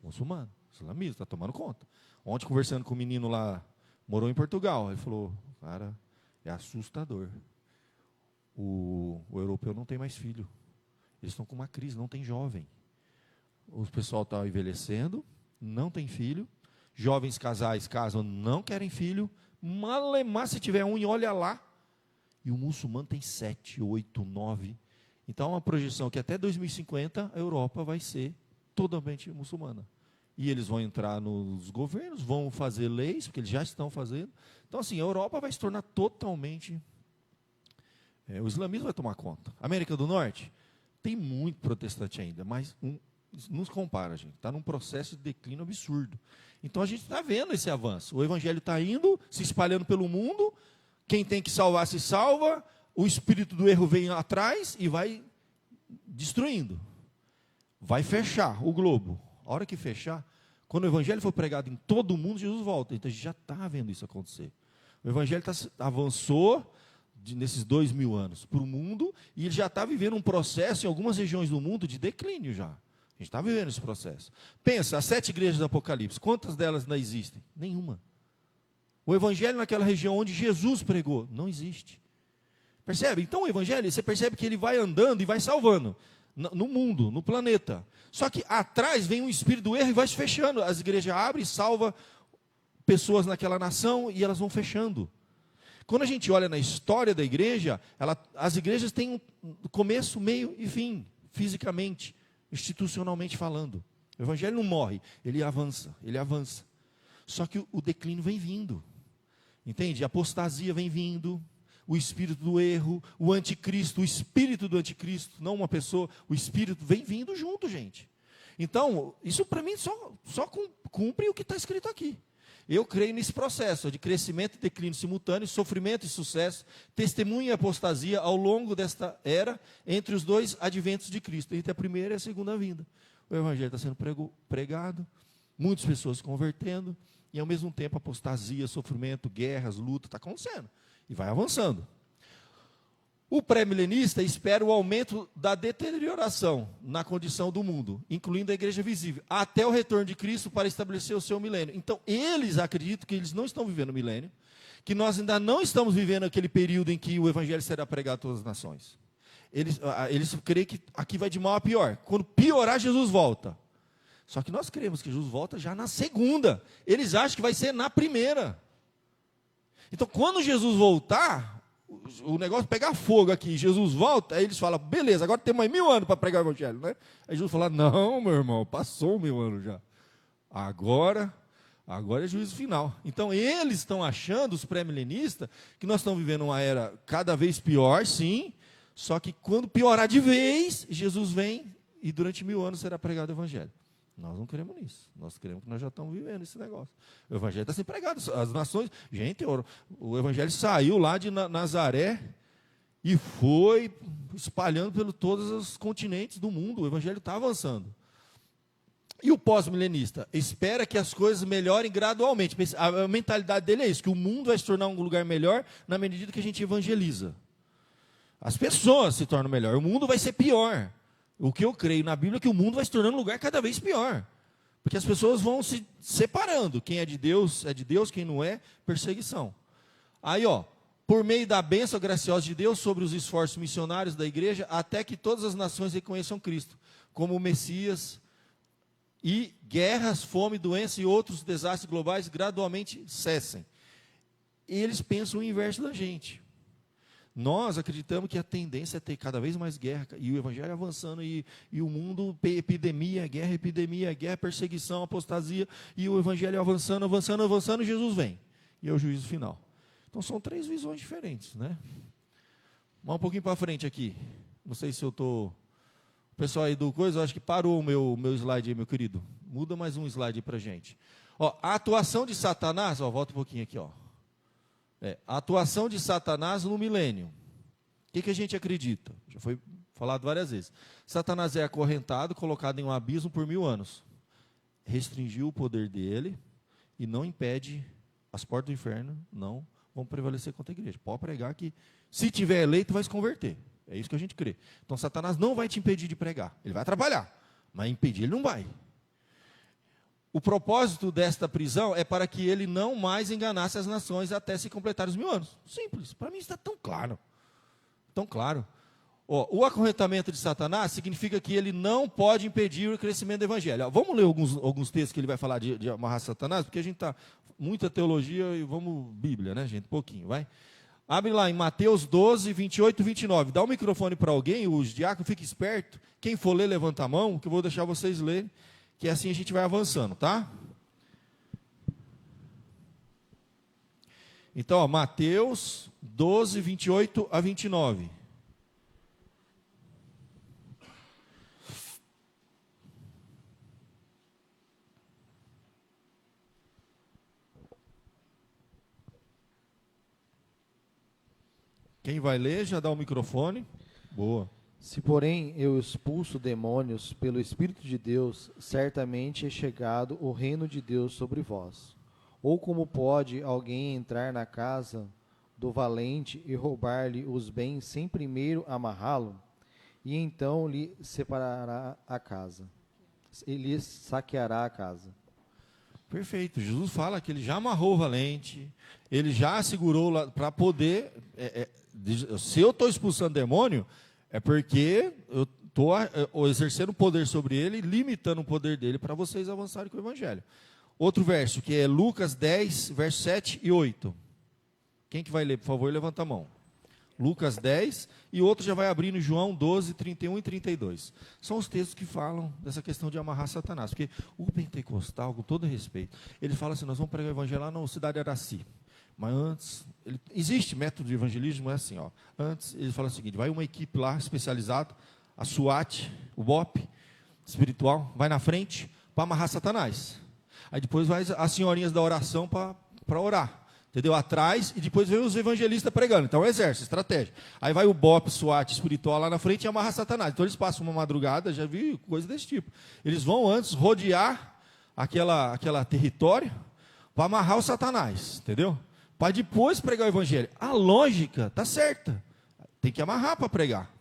A: Muçulmano, islamismo, está tomando conta. Ontem, conversando com um menino lá, morou em Portugal, ele falou, cara, é assustador. o europeu não tem mais filho. Eles estão com uma crise, não tem jovem. O pessoal está envelhecendo, não tem filho. Jovens casais casam, não querem filho. Malemar, se tiver um, e olha lá. E o muçulmano tem 7, 8, 9. Então, uma projeção que até 2050 a Europa vai ser totalmente muçulmana. E eles vão entrar nos governos, vão fazer leis, porque eles já estão fazendo. Então, assim, a Europa vai se tornar totalmente... o islamismo vai tomar conta. América do Norte tem muito protestante ainda, mas não se compara, gente. Está num processo de declínio absurdo. Então, a gente está vendo esse avanço. O evangelho está indo, se espalhando pelo mundo. Quem tem que salvar, se salva. O espírito do erro vem atrás e vai destruindo. Vai fechar o globo. A hora que fechar, quando o evangelho for pregado em todo o mundo, Jesus volta. Então, a gente já está vendo isso acontecer. O evangelho avançou nesses 2000 anos para o mundo, e ele já está vivendo um processo em algumas regiões do mundo de declínio já. A gente está vivendo esse processo. Pensa, as 7 igrejas do Apocalipse, quantas delas ainda existem? Nenhuma. O evangelho naquela região onde Jesus pregou, não existe. Percebe? Então o evangelho, você percebe que ele vai andando e vai salvando no mundo, no planeta. Só que atrás vem um espírito do erro e vai se fechando. As igrejas abrem, salva pessoas naquela nação e elas vão fechando. Quando a gente olha na história da igreja, as igrejas têm um começo, meio e fim, fisicamente, institucionalmente falando. O evangelho não morre, ele avança, ele avança. Só que o declínio vem vindo. Entende? A apostasia vem vindo, o espírito do erro, o anticristo, o espírito do anticristo, não uma pessoa, o espírito vem vindo junto, gente. Então, isso para mim só cumpre o que está escrito aqui. Eu creio nesse processo de crescimento e declínio simultâneo, sofrimento e sucesso, testemunho e apostasia ao longo desta era, entre os dois adventos de Cristo, entre a primeira e a segunda vinda. O evangelho está sendo pregado, muitas pessoas se convertendo, e ao mesmo tempo apostasia, sofrimento, guerras, luta, está acontecendo. E vai avançando. O pré-milenista espera o aumento da deterioração na condição do mundo, incluindo a igreja visível, até o retorno de Cristo para estabelecer o seu milênio. Então, eles acreditam que eles não estão vivendo o milênio, que nós ainda não estamos vivendo aquele período em que o evangelho será pregado a todas as nações. Eles creem que aqui vai de mal a pior. Quando piorar, Jesus volta. Só que nós cremos que Jesus volta já na segunda. Eles acham que vai ser na primeira. Então, quando Jesus voltar, o negócio pegar fogo aqui, Jesus volta, aí eles falam, beleza, agora tem mais 1000 anos para pregar o evangelho, né? Aí Jesus fala, não, meu irmão, passou 1000 anos já. Agora é juízo final. Então, eles estão achando, os pré-milenistas, que nós estamos vivendo uma era cada vez pior, sim, só que quando piorar de vez, Jesus vem e durante 1000 anos será pregado o evangelho. Nós não queremos nisso. Nós queremos que nós já estamos vivendo esse negócio. O evangelho está sendo pregado. As nações... Gente, o evangelho saiu lá de Nazaré e foi espalhando por todos os continentes do mundo. O evangelho está avançando. E o pós-milenista? Espera que as coisas melhorem gradualmente. A mentalidade dele é isso, que o mundo vai se tornar um lugar melhor na medida que a gente evangeliza. As pessoas se tornam melhor. O mundo vai ser pior. O que eu creio na Bíblia é que o mundo vai se tornando um lugar cada vez pior. Porque as pessoas vão se separando. Quem é de Deus, quem não é, perseguição. Aí, por meio da bênção graciosa de Deus sobre os esforços missionários da igreja, até que todas as nações reconheçam Cristo como o Messias, e guerras, fome, doença e outros desastres globais gradualmente cessem. Eles pensam o inverso da gente. Nós acreditamos que a tendência é ter cada vez mais guerra, e o evangelho avançando, e o mundo, epidemia, guerra, perseguição, apostasia, e o evangelho avançando, e Jesus vem. E é o juízo final. Então são 3 visões diferentes, né? Mas um pouquinho para frente aqui. Não sei se eu estou... O pessoal aí do coisa, eu acho que parou o meu slide aí, meu querido. Muda mais um slide aí para a gente. A atuação de Satanás, volta um pouquinho aqui, a atuação de Satanás no milênio. O que a gente acredita? Já foi falado várias vezes. Satanás é acorrentado, colocado em um abismo por 1000 anos. Restringiu o poder dele e não impede, as portas do inferno não vão prevalecer contra a igreja. Pode pregar que, se tiver eleito, vai se converter. É isso que a gente crê. Então, Satanás não vai te impedir de pregar. Ele vai atrapalhar, mas impedir ele não vai. O propósito desta prisão é para que ele não mais enganasse as nações até se completar os 1000 anos. Simples. Para mim está tão claro. Então, claro. Ó, o acorrentamento de Satanás significa que ele não pode impedir o crescimento do evangelho. Ó, vamos ler alguns textos que ele vai falar de amarrar Satanás, porque a gente está muita teologia e vamos Bíblia, né, gente? Um pouquinho, vai. Abre lá em Mateus 12, 28 e 29. Dá o microfone para alguém, os diáconos, fique esperto. Quem for ler, levanta a mão, que eu vou deixar vocês lerem, que assim a gente vai avançando, tá? Então, ó, Mateus 12, 28 a 29. Quem vai ler, já dá o microfone. Boa.
D: Se, porém, eu expulso demônios pelo Espírito de Deus, certamente é chegado o reino de Deus sobre vós. Ou como pode alguém entrar na casa do valente e roubar-lhe os bens sem primeiro amarrá-lo? E então lhe separará a casa. Ele saqueará a casa.
A: Perfeito. Jesus fala que ele já amarrou o valente, ele já segurou para poder. Se eu estou expulsando demônio, é porque eu estou exercendo poder sobre ele, limitando o poder dele para vocês avançarem com o evangelho. Outro verso, que é Lucas 10, versos 7 e 8. Quem que vai ler, por favor, levanta a mão. Lucas 10, e outro já vai abrir no João 12, 31 e 32. São os textos que falam dessa questão de amarrar Satanás. Porque o pentecostal, com todo respeito, ele fala assim, nós vamos pregar o evangelho lá na cidade de Araci. Mas antes, existe método de evangelismo, é assim, ó. Antes, ele fala o seguinte, vai uma equipe lá especializada, a SWAT, o BOP, espiritual, vai na frente para amarrar Satanás. Aí depois vai as senhorinhas da oração para orar. Entendeu? Atrás, e depois vem os evangelistas pregando. Então, é o exército, estratégia. Aí vai o BOP, SWAT, espiritual lá na frente e amarra Satanás. Então, eles passam uma madrugada, já vi coisa desse tipo. Eles vão antes rodear aquela território para amarrar o Satanás, entendeu? Para depois pregar o evangelho. A lógica está certa. Tem que amarrar para pregar.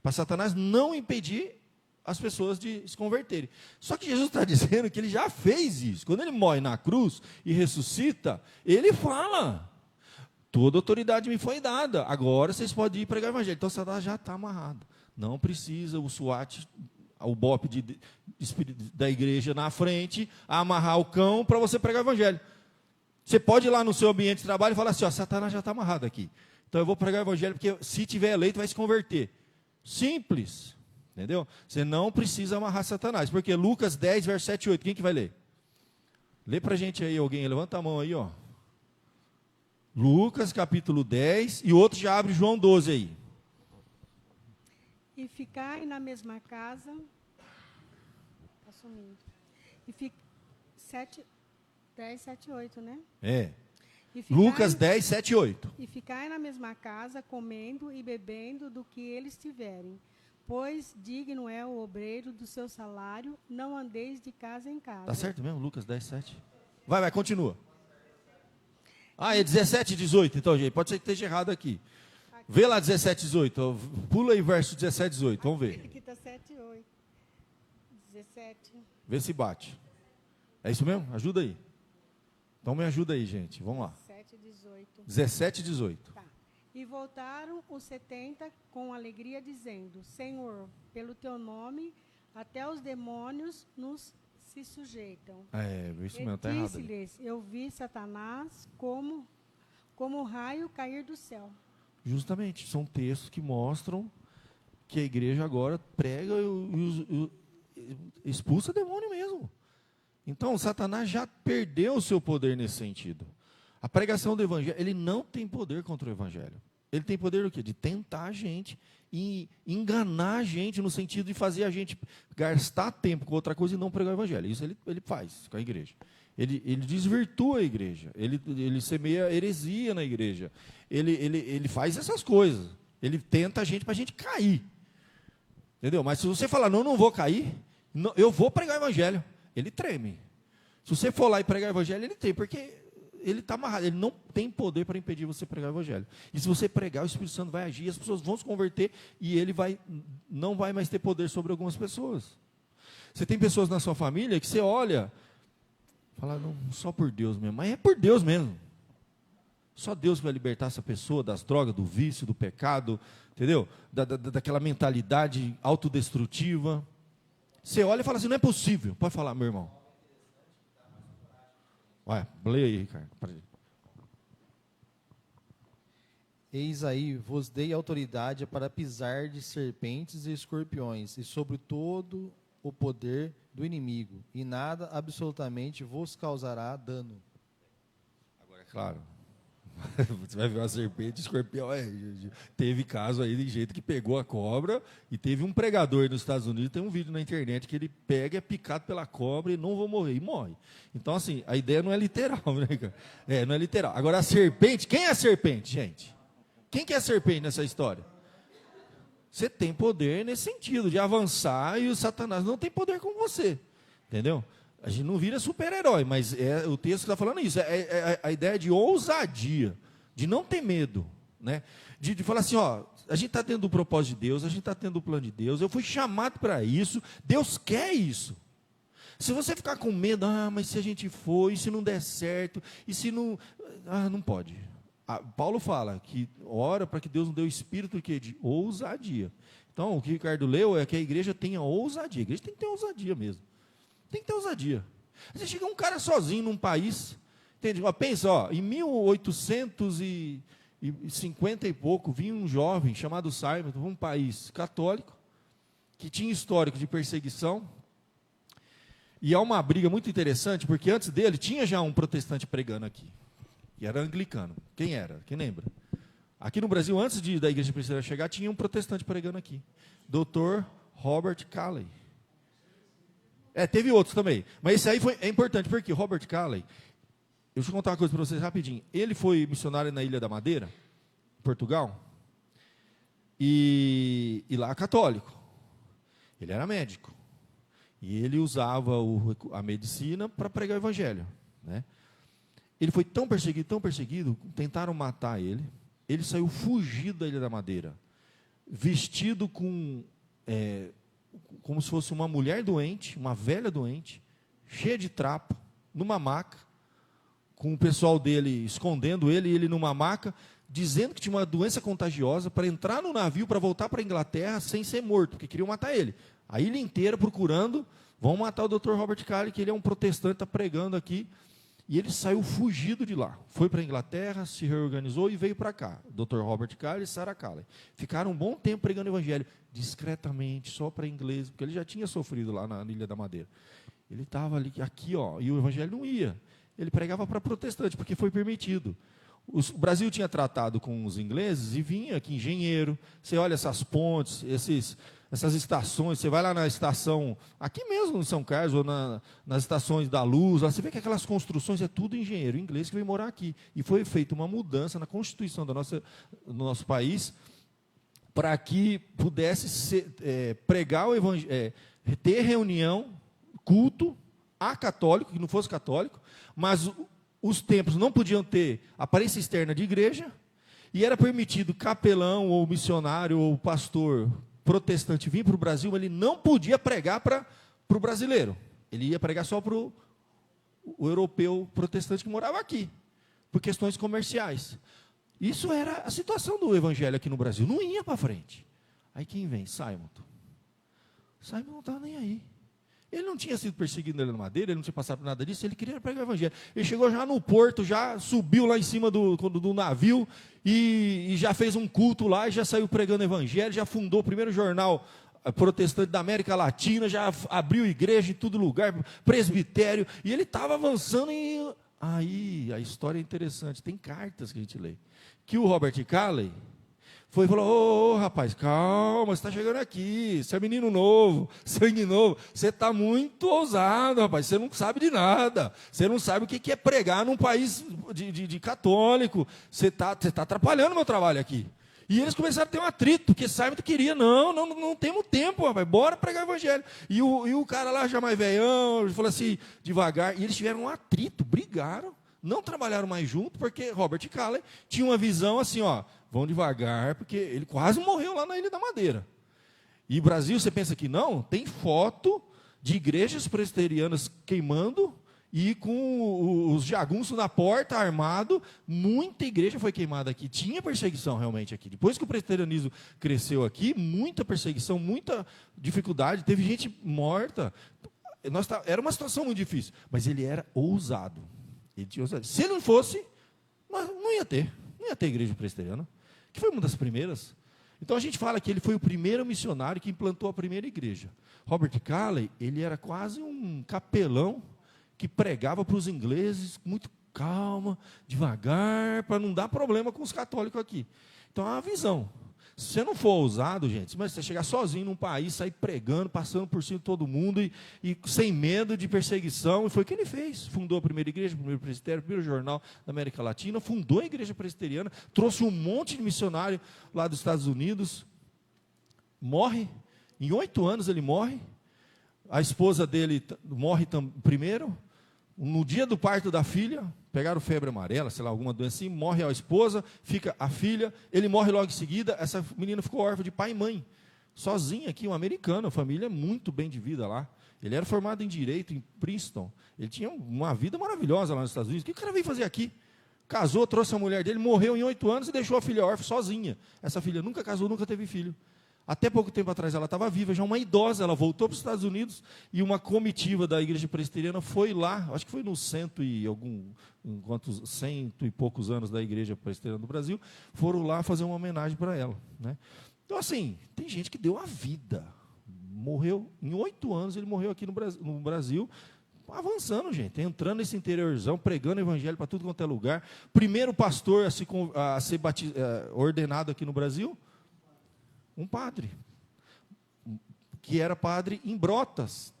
A: Para Satanás não impedir as pessoas de se converterem. Só que Jesus está dizendo que ele já fez isso. Quando ele morre na cruz e ressuscita, ele fala, toda autoridade me foi dada, agora vocês podem ir pregar o evangelho. Então Satanás já está amarrado. Não precisa o SWAT, o BOP da igreja na frente, amarrar o cão para você pregar o evangelho. Você pode ir lá no seu ambiente de trabalho e falar assim, ó, Satanás já está amarrado aqui. Então eu vou pregar o evangelho, porque se tiver eleito vai se converter. Simples. Entendeu? Você não precisa amarrar Satanás. Porque Lucas 10, verso 7 e 8. Quem que vai ler? Lê para a gente aí alguém. Levanta a mão aí, ó. Lucas, capítulo 10. E outro já abre João 12 aí.
E: E ficai na mesma casa. Está sumindo. E 10, 7, 8, né?
A: É.
E: E ficai,
A: Lucas 10, 7 e 8.
E: E ficai na mesma casa, comendo e bebendo do que eles tiverem. Pois digno é o obreiro do seu salário, não andeis de casa em casa.
A: Tá certo mesmo? Lucas 10, 7. Vai, continua. Ah, é 17 e 18, então, gente. Pode ser que esteja errado aqui. Vê lá 17 e 18. Pula aí verso 17 e 18. Vamos ver.
E: Aqui está 7 e 8. 17.
A: Vê se bate. É isso mesmo? Ajuda aí. Então me ajuda aí, gente. Vamos lá.
E: 17 e 18.
A: 17 e 18.
E: Tá. E voltaram os 70 com alegria, dizendo, Senhor, pelo teu nome, até os demônios nos se sujeitam.
A: Isso mesmo, está errado.
E: Disse-lhes, eu vi Satanás como raio cair do céu.
A: Justamente, são textos que mostram que a igreja agora prega e expulsa demônio mesmo. Então, Satanás já perdeu o seu poder nesse sentido. A pregação do evangelho, ele não tem poder contra o evangelho. Ele tem poder do quê? De tentar a gente e enganar a gente no sentido de fazer a gente gastar tempo com outra coisa e não pregar o evangelho. Isso ele faz com a igreja. Ele desvirtua a igreja. Ele semeia heresia na igreja. Ele faz essas coisas. Ele tenta a gente para a gente cair. Entendeu? Mas se você falar, não vou cair, eu vou pregar o evangelho, ele treme. Se você for lá e pregar o evangelho, ele tem, porque ele está amarrado, ele não tem poder para impedir você pregar o evangelho. E se você pregar, o Espírito Santo vai agir, as pessoas vão se converter e ele não vai mais ter poder sobre algumas pessoas. Você tem pessoas na sua família que você olha, fala, não, só por Deus mesmo, mas é por Deus mesmo. Só Deus vai libertar essa pessoa das drogas, do vício, do pecado, entendeu? Daquela mentalidade autodestrutiva. Você olha e fala assim, não é possível. Pode falar, meu irmão. Vai, leia aí, Ricardo.
D: Eis aí, vos dei autoridade para pisar de serpentes e escorpiões, e sobre todo o poder do inimigo, e nada absolutamente vos causará dano.
A: Agora, é claro, você vai ver uma serpente, escorpião. Teve caso aí de jeito que pegou a cobra, e teve um pregador nos Estados Unidos, tem um vídeo na internet que ele pega, é picado pela cobra e não vou morrer, e morre. Então, assim, a ideia não é literal, né, cara? Não é literal. Agora, a serpente, quem é a serpente, gente? Quem que é a serpente nessa história? Você tem poder nesse sentido, de avançar, e o Satanás não tem poder com você. Entendeu? A gente não vira super-herói, mas o texto está falando isso. É a ideia de ousadia, de não ter medo. Né? De falar assim, ó, a gente está tendo o propósito de Deus, a gente está tendo o plano de Deus, eu fui chamado para isso, Deus quer isso. Se você ficar com medo, mas se a gente for, e se não der certo, e se não... não pode. Paulo fala que ora para que Deus nos dê o espírito de ousadia. Então, o que o Ricardo leu é que a igreja tenha ousadia. A igreja tem que ter ousadia mesmo. Tem que ter ousadia. Você chega um cara sozinho num país, entende? Pensa, em 1850 e pouco, vinha um jovem chamado Simon, um país católico, que tinha histórico de perseguição. E há uma briga muito interessante, porque antes dele tinha já um protestante pregando aqui. E era anglicano. Quem era? Quem lembra? Aqui no Brasil, antes da igreja presbiteriana chegar, tinha um protestante pregando aqui. Dr. Robert Calley. Teve outros também. Mas esse aí é importante, porque Robert Calley, deixa eu contar uma coisa para vocês rapidinho. Ele foi missionário na Ilha da Madeira, Portugal, e lá católico. Ele era médico. E ele usava a medicina para pregar o evangelho, né? Ele foi tão perseguido, tentaram matar ele. Ele saiu fugido da Ilha da Madeira, vestido como se fosse uma mulher doente, uma velha doente, cheia de trapo, numa maca, com o pessoal dele escondendo ele, e ele numa maca, dizendo que tinha uma doença contagiosa, para entrar no navio, para voltar para a Inglaterra sem ser morto, porque queriam matar ele. A ilha inteira procurando, vão matar o Dr. Robert Calley, que ele é um protestante, está pregando aqui. E ele saiu fugido de lá. Foi para a Inglaterra, se reorganizou e veio para cá. Dr. Robert Calley e Sarah Calley. Ficaram um bom tempo pregando o evangelho, discretamente, só para inglês, porque ele já tinha sofrido lá na Ilha da Madeira. Ele estava aqui, e o evangelho não ia. Ele pregava para protestante, porque foi permitido. O Brasil tinha tratado com os ingleses e vinha aqui engenheiro. Você olha essas pontes, essas estações, você vai lá na estação, aqui mesmo em São Carlos, ou nas estações da Luz, você vê que aquelas construções é tudo engenheiro inglês que veio morar aqui. E foi feita uma mudança na Constituição do nosso país para que pudesse pregar o evangelho, ter reunião, culto a católico, que não fosse católico, mas os templos não podiam ter aparência externa de igreja, e era permitido capelão, ou missionário, ou pastor protestante vir para o Brasil, mas ele não podia pregar para o brasileiro. Ele ia pregar só para o europeu protestante que morava aqui, por questões comerciais. Isso era a situação do evangelho aqui no Brasil. Não ia para frente. Aí quem vem? Simon. Simon não estava nem aí. Ele não tinha sido perseguido na Ilha da Madeira, ele não tinha passado por nada disso, ele queria pregar o evangelho. Ele chegou já no porto, já subiu lá em cima do navio e já fez um culto lá, e já saiu pregando o evangelho, já fundou o primeiro jornal protestante da América Latina, já abriu igreja em todo lugar, presbitério, e ele estava avançando e... Aí, a história é interessante, tem cartas que a gente lê. Que o Robert Calley foi e falou: ô, rapaz, calma, você está chegando aqui, você é menino novo, sangue novo, você está muito ousado, rapaz, você não sabe de nada, você não sabe o que é pregar num país de católico, você está atrapalhando o meu trabalho aqui. E eles começaram a ter um atrito, porque Simon queria, não temos tempo, rapaz, bora pregar o evangelho. E o cara lá, já mais velhão, falou assim, devagar, e eles tiveram um atrito, brigaram, não trabalharam mais junto, porque Robert Calley tinha uma visão assim, vão devagar, porque ele quase morreu lá na Ilha da Madeira. E Brasil, você pensa que não? Tem foto de igrejas presbiterianas queimando e com os jagunços na porta, armado, muita igreja foi queimada aqui. Tinha perseguição realmente aqui. Depois que o presbiterianismo cresceu aqui, muita perseguição, muita dificuldade, teve gente morta. Era uma situação muito difícil, mas ele era ousado. Ele tinha ousado. Se ele não fosse, não ia ter igreja presbiteriana, que foi uma das primeiras. Então a gente fala que ele foi o primeiro missionário que implantou a primeira igreja. Robert Calley, ele era quase um capelão que pregava para os ingleses com muito calma, devagar, para não dar problema com os católicos aqui. Então é uma visão. Se você não for ousado, gente, mas você chegar sozinho num país, sair pregando, passando por cima de todo mundo e sem medo de perseguição, e foi o que ele fez. Fundou a primeira igreja, o primeiro presbitério, o primeiro jornal da América Latina, fundou a igreja presbiteriana, trouxe um monte de missionário lá dos Estados Unidos, morre, em 8 anos ele morre, a esposa dele morre primeiro, no dia do parto da filha, pegaram febre amarela, sei lá, alguma doença assim, morre a esposa, fica a filha, ele morre logo em seguida, essa menina ficou órfã de pai e mãe, sozinha aqui, um americano, família muito bem de vida lá. Ele era formado em Direito em Princeton, ele tinha uma vida maravilhosa lá nos Estados Unidos. O que o cara veio fazer aqui? Casou, trouxe a mulher dele, morreu em 8 anos e deixou a filha órfã sozinha. Essa filha nunca casou, nunca teve filho. Até pouco tempo atrás ela estava viva, já uma idosa, ela voltou para os Estados Unidos e uma comitiva da igreja presbiteriana foi lá, acho que foi no cento e poucos anos da igreja presbiteriana do Brasil, foram lá fazer uma homenagem para ela, né? Então assim, tem gente que deu a vida, morreu, em 8 anos ele morreu aqui no Brasil, avançando, gente, entrando nesse interiorzão, pregando o evangelho para tudo quanto é lugar, primeiro pastor a ser ordenado aqui no Brasil, um padre, que era padre em Brotas,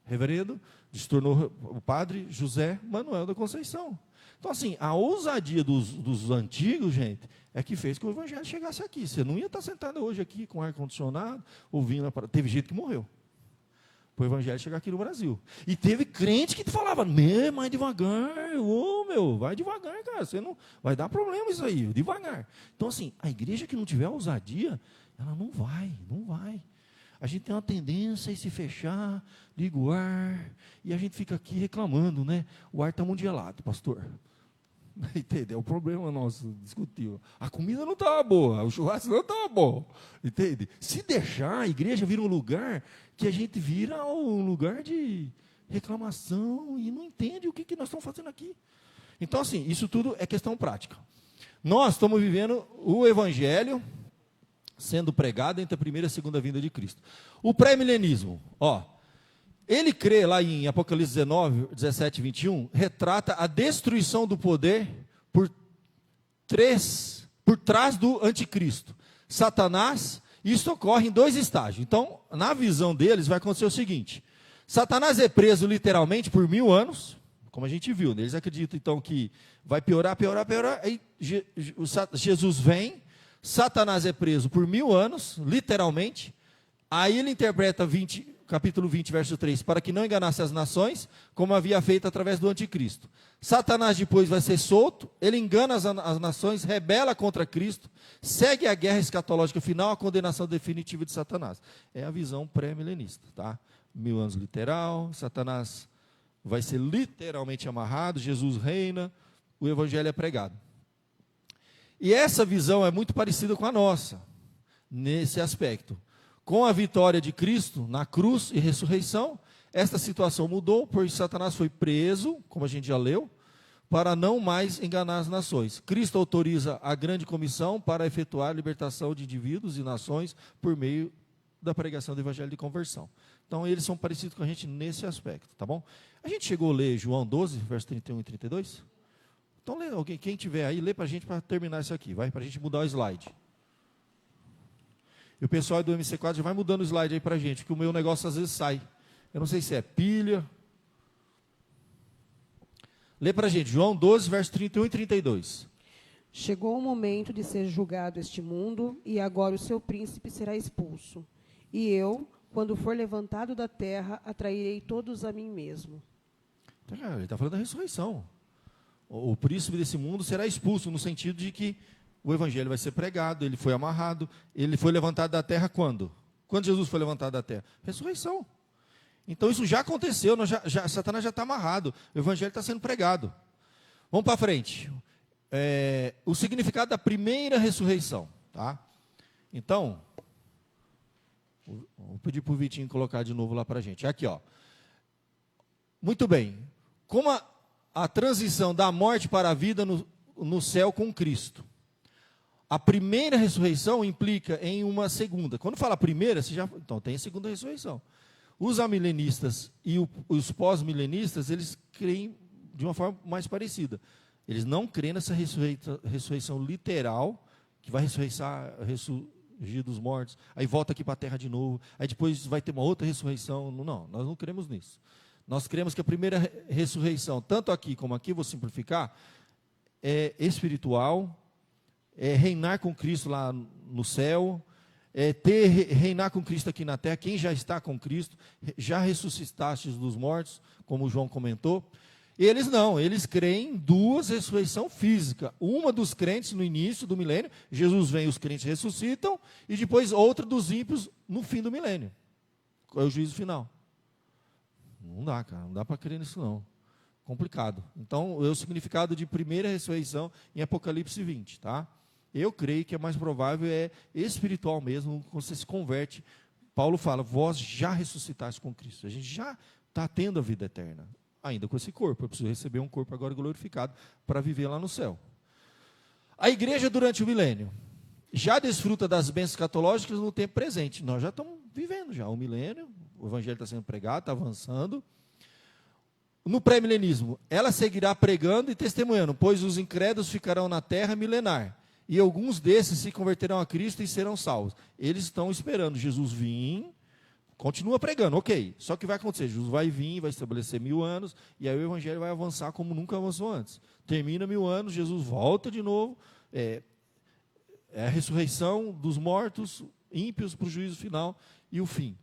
A: reverendo, se tornou o padre José Manuel da Conceição. Então, assim, a ousadia dos antigos, gente, é que fez que o evangelho chegasse aqui. Você não ia estar sentado hoje aqui com ar-condicionado, ouvindo, teve gente que morreu, para o evangelho chegar aqui no Brasil. E teve crente que falava, mais devagar, vai devagar, cara, você não, vai dar problema isso aí, devagar. Então, assim, a igreja que não tiver ousadia, ela não vai. A gente tem uma tendência a se fechar, liga o ar, e a gente fica aqui reclamando, né? O ar está muito gelado, pastor. Entendeu? É o problema nosso, discutiu. A comida não estava boa, o churrasco não estava bom. Entende? Se deixar, a igreja vira um lugar que a gente vira um lugar de reclamação e não entende o que nós estamos fazendo aqui. Então, assim, isso tudo é questão prática. Nós estamos vivendo o evangelho sendo pregado entre a primeira e a segunda vinda de Cristo. O pré-milenismo, ele crê lá em Apocalipse 19, 17 e 21, retrata a destruição do poder por trás do anticristo, Satanás. Isso ocorre em 2 estágios. Então, na visão deles, vai acontecer o seguinte: Satanás é preso literalmente por 1000 anos, como a gente viu. Eles acreditam, então, que vai piorar. Aí Jesus vem, Satanás é preso por 1000 anos, literalmente. Aí ele interpreta capítulo 20, verso 3, para que não enganasse as nações, como havia feito através do anticristo. Satanás depois vai ser solto, ele engana as nações, rebela contra Cristo, segue a guerra escatológica final, a condenação definitiva de Satanás. É a visão pré-milenista, tá? 1000 anos literal, Satanás vai ser literalmente amarrado, Jesus reina, o evangelho é pregado. E essa visão é muito parecida com a nossa, nesse aspecto. Com a vitória de Cristo na cruz e ressurreição, esta situação mudou, pois Satanás foi preso, como a gente já leu, para não mais enganar as nações. Cristo autoriza a grande comissão para efetuar a libertação de indivíduos e nações por meio da pregação do evangelho de conversão. Então, eles são parecidos com a gente nesse aspecto, tá bom? A gente chegou a ler João 12, verso 31 e 32? Então, lê, alguém, quem tiver aí, lê para a gente para terminar isso aqui, vai, para a gente mudar o slide. E o pessoal do MC4 já vai mudando o slide aí para a gente, que o meu negócio às vezes sai. Eu não sei se é pilha. Lê para a gente, João 12, verso 31 e 32.
F: Chegou o momento de ser julgado este mundo, e agora o seu príncipe será expulso. E eu, quando for levantado da terra, atrairei todos a mim mesmo.
A: Ele está falando da ressurreição. O príncipe desse mundo será expulso, no sentido de que o evangelho vai ser pregado, ele foi amarrado, ele foi levantado da terra quando? Quando Jesus foi levantado da terra? Ressurreição. Então isso já aconteceu, Satanás já está amarrado, o evangelho está sendo pregado. Vamos para frente. O significado da primeira ressurreição. Tá? Então, vou pedir para o Vitinho colocar de novo lá para a gente. Aqui, ó. Muito bem. Como a transição da morte para a vida no céu com Cristo. A primeira ressurreição implica em uma segunda. Quando fala primeira, então tem a segunda ressurreição. Os amilenistas e os pós-milenistas, eles creem de uma forma mais parecida. Eles não creem nessa ressurreição literal, que vai ressurgir dos mortos, aí volta aqui para a terra de novo, aí depois vai ter uma outra ressurreição. Não, nós não cremos nisso. Nós cremos que a primeira ressurreição, tanto aqui como aqui, vou simplificar, é espiritual, é reinar com Cristo lá no céu, reinar com Cristo aqui na terra. Quem já está com Cristo, já ressuscitastes dos mortos, como o João comentou. Eles não, eles creem em duas ressurreições físicas. Uma dos crentes no início do milênio, Jesus vem, os crentes ressuscitam, e depois outra dos ímpios no fim do milênio. Qual é o juízo final? Não dá, cara, não dá para crer nisso não. Complicado. Então, o significado de primeira ressurreição em Apocalipse 20, tá? Eu creio que é mais provável espiritual mesmo, quando você se converte. Paulo fala, vós já ressuscitaste com Cristo. A gente já está tendo a vida eterna, ainda com esse corpo. Eu preciso receber um corpo agora glorificado para viver lá no céu. A igreja durante o milênio já desfruta das bênçãos escatológicas no tempo presente. Nós já estamos vivendo já o milênio, o evangelho está sendo pregado, está avançando. No pré-milenismo, ela seguirá pregando e testemunhando, pois os incrédulos ficarão na terra milenar. E alguns desses se converterão a Cristo e serão salvos. Eles estão esperando Jesus vir, continua pregando, ok. Só que vai acontecer, Jesus vai vir, vai estabelecer 1000 anos, e aí o evangelho vai avançar como nunca avançou antes. Termina 1000 anos, Jesus volta de novo, é a ressurreição dos mortos, ímpios para o juízo final e o fim.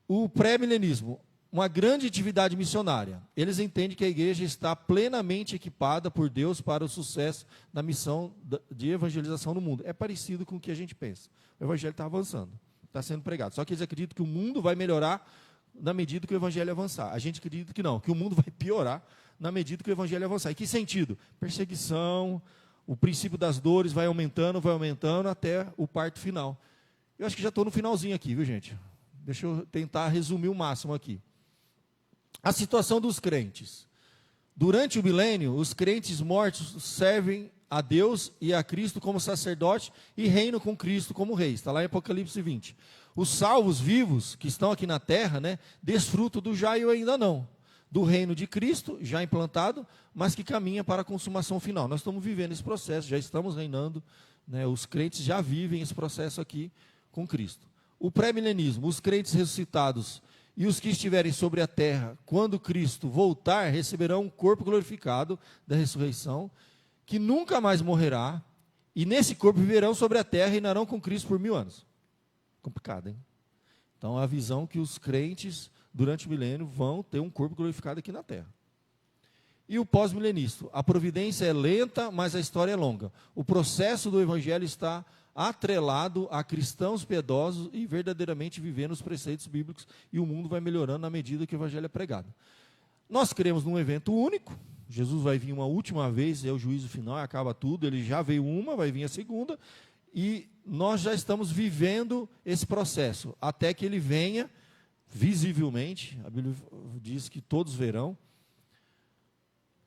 A: O pré-milenismo, uma grande atividade missionária. Eles entendem que a igreja está plenamente equipada por Deus para o sucesso da missão de evangelização no mundo. É parecido com o que a gente pensa. O evangelho está avançando, está sendo pregado. Só que eles acreditam que o mundo vai melhorar na medida que o evangelho avançar. A gente acredita que não, que o mundo vai piorar na medida que o evangelho avançar. Em que sentido? Perseguição, o princípio das dores vai aumentando até o parto final. Eu acho que já estou no finalzinho aqui, viu, gente? Deixa eu tentar resumir o máximo aqui. A situação dos crentes. Durante o milênio, os crentes mortos servem a Deus e a Cristo como sacerdote e reinam com Cristo como rei. Está lá em Apocalipse 20. Os salvos vivos, que estão aqui na terra, desfrutam do já e o ainda não. Do reino de Cristo, já implantado, mas que caminha para a consumação final. Nós estamos vivendo esse processo, já estamos reinando, os crentes já vivem esse processo aqui com Cristo. O pré-milenismo, os crentes ressuscitados e os que estiverem sobre a terra, quando Cristo voltar, receberão um corpo glorificado da ressurreição, que nunca mais morrerá, e nesse corpo viverão sobre a terra e reinarão com Cristo por 1000 anos. Complicado, hein? Então, a visão que os crentes, durante o milênio, vão ter um corpo glorificado aqui na terra. E o pós-milenista, a providência é lenta, mas a história é longa. O processo do evangelho está atrelado a cristãos piedosos e verdadeiramente vivendo os preceitos bíblicos, e o mundo vai melhorando na medida que o evangelho é pregado. Nós cremos num evento único, Jesus vai vir uma última vez, é o juízo final, acaba tudo, ele já veio uma, vai vir a segunda, e nós já estamos vivendo esse processo, até que ele venha visivelmente, a Bíblia diz que todos verão.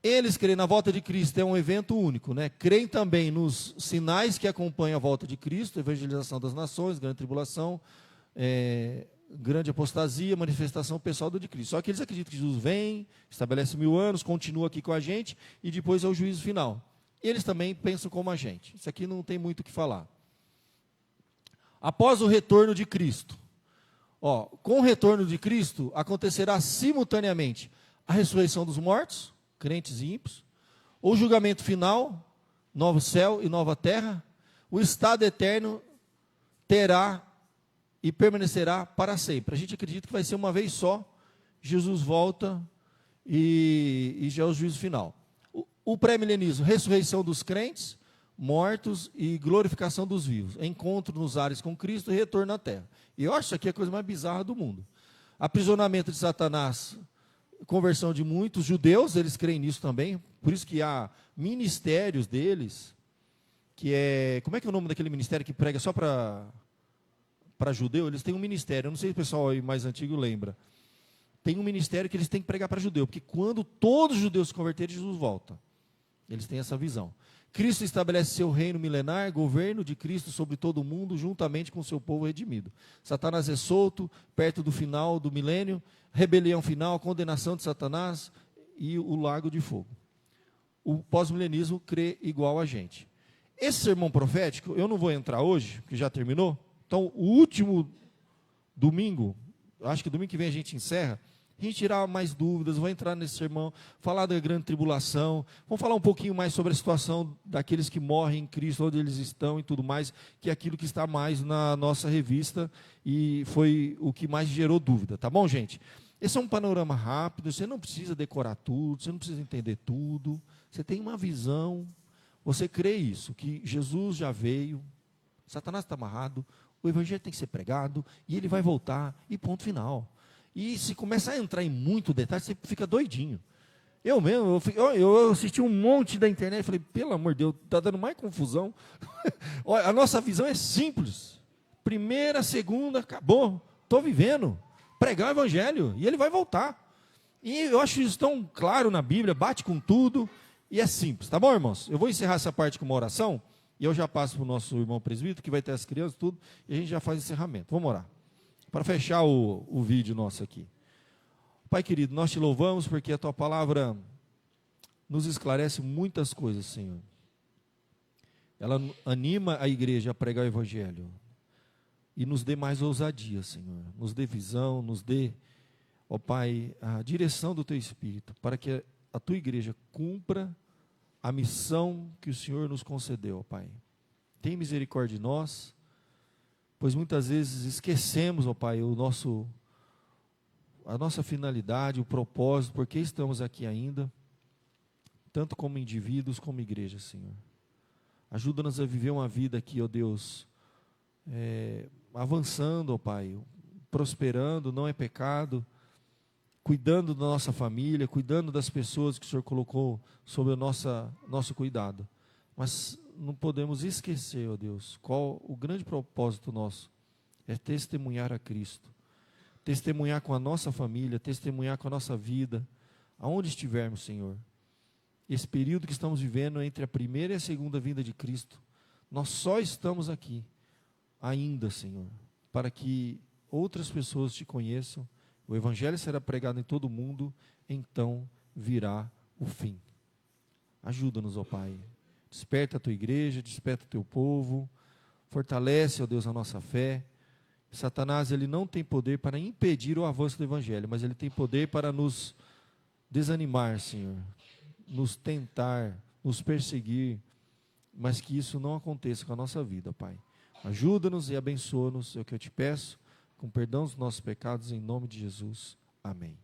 A: Eles creem na volta de Cristo, é um evento único, Creem também nos sinais que acompanham a volta de Cristo, evangelização das nações, grande tribulação, grande apostasia, manifestação pessoal do de Cristo. Só que eles acreditam que Jesus vem, estabelece 1000 anos, continua aqui com a gente, e depois é o juízo final. Eles também pensam como a gente. Isso aqui não tem muito o que falar. Após o retorno de Cristo, com o retorno de Cristo, acontecerá simultaneamente a ressurreição dos mortos, crentes e ímpios, o julgamento final, novo céu e nova terra, o estado eterno terá e permanecerá para sempre. A gente acredita que vai ser uma vez só, Jesus volta e já é o juízo final. O pré-milenismo, ressurreição dos crentes, mortos e glorificação dos vivos, encontro nos ares com Cristo e retorno à terra. E eu acho isso aqui a coisa mais bizarra do mundo. aprisionamento de Satanás, conversão de muitos judeus, eles creem nisso também, por isso que há ministérios deles, que é, como é que é o nome daquele ministério que prega só para judeu? Eles têm um ministério, eu não sei se o pessoal aí mais antigo lembra, tem um ministério que eles têm que pregar para judeu, porque quando todos os judeus se converterem, Jesus volta, eles têm essa visão. Cristo estabelece seu reino milenar, governo de Cristo sobre todo o mundo, juntamente com seu povo redimido. Satanás é solto, perto do final do milênio, rebelião final, condenação de Satanás e o lago de fogo. O pós-milenismo crê igual a gente. Esse sermão profético, eu não vou entrar hoje, porque já terminou. Então, o último domingo, acho que domingo que vem a gente encerra, a gente tirar mais dúvidas, vou entrar nesse sermão, falar da grande tribulação, vamos falar um pouquinho mais sobre a situação daqueles que morrem em Cristo, onde eles estão e tudo mais, que é aquilo que está mais na nossa revista e foi o que mais gerou dúvida, tá bom, gente? Esse é um panorama rápido, você não precisa decorar tudo, você não precisa entender tudo, você tem uma visão, você crê isso, que Jesus já veio, Satanás está amarrado, o evangelho tem que ser pregado e ele vai voltar e ponto final. E se começar a entrar em muito detalhe, você fica doidinho. Eu mesmo, eu assisti um monte da internet e falei, pelo amor de Deus, está dando mais confusão. Olha, a nossa visão é simples. Primeira, segunda, acabou. Estou vivendo. Pregar o evangelho e ele vai voltar. E eu acho isso tão claro na Bíblia, bate com tudo e é simples. Tá bom, irmãos? Eu vou encerrar essa parte com uma oração e eu já passo para o nosso irmão presbítero, que vai ter as crianças, tudo, e a gente já faz o encerramento. Vamos orar. Para fechar o vídeo nosso aqui. Pai querido, nós te louvamos porque a tua palavra nos esclarece muitas coisas, Senhor. Ela anima a igreja a pregar o evangelho e nos dê mais ousadia, Senhor. Nos dê visão, nos dê, ó Pai, a direção do teu Espírito para que a tua igreja cumpra a missão que o Senhor nos concedeu, ó Pai. Tem misericórdia de nós, pois muitas vezes esquecemos, ó Pai, a nossa finalidade, o propósito, por que estamos aqui ainda, tanto como indivíduos, como igreja, Senhor. Ajuda-nos a viver uma vida aqui, ó Deus, avançando, ó Pai, prosperando, não é pecado, cuidando da nossa família, cuidando das pessoas que o Senhor colocou sob o nosso cuidado. Mas não podemos esquecer, ó Deus, qual o grande propósito nosso é testemunhar a Cristo, testemunhar com a nossa família, testemunhar com a nossa vida, aonde estivermos, Senhor. Esse período que estamos vivendo entre a primeira e a segunda vinda de Cristo, nós só estamos aqui ainda, Senhor, para que outras pessoas te conheçam, o evangelho será pregado em todo o mundo, então virá o fim. Ajuda-nos, ó Pai. Desperta a tua igreja, desperta o teu povo, fortalece, ó Deus, a nossa fé. Satanás, ele não tem poder para impedir o avanço do evangelho, mas ele tem poder para nos desanimar, Senhor, nos tentar, nos perseguir, mas que isso não aconteça com a nossa vida, Pai. Ajuda-nos e abençoa-nos, é o que eu te peço, com perdão dos nossos pecados, em nome de Jesus. Amém.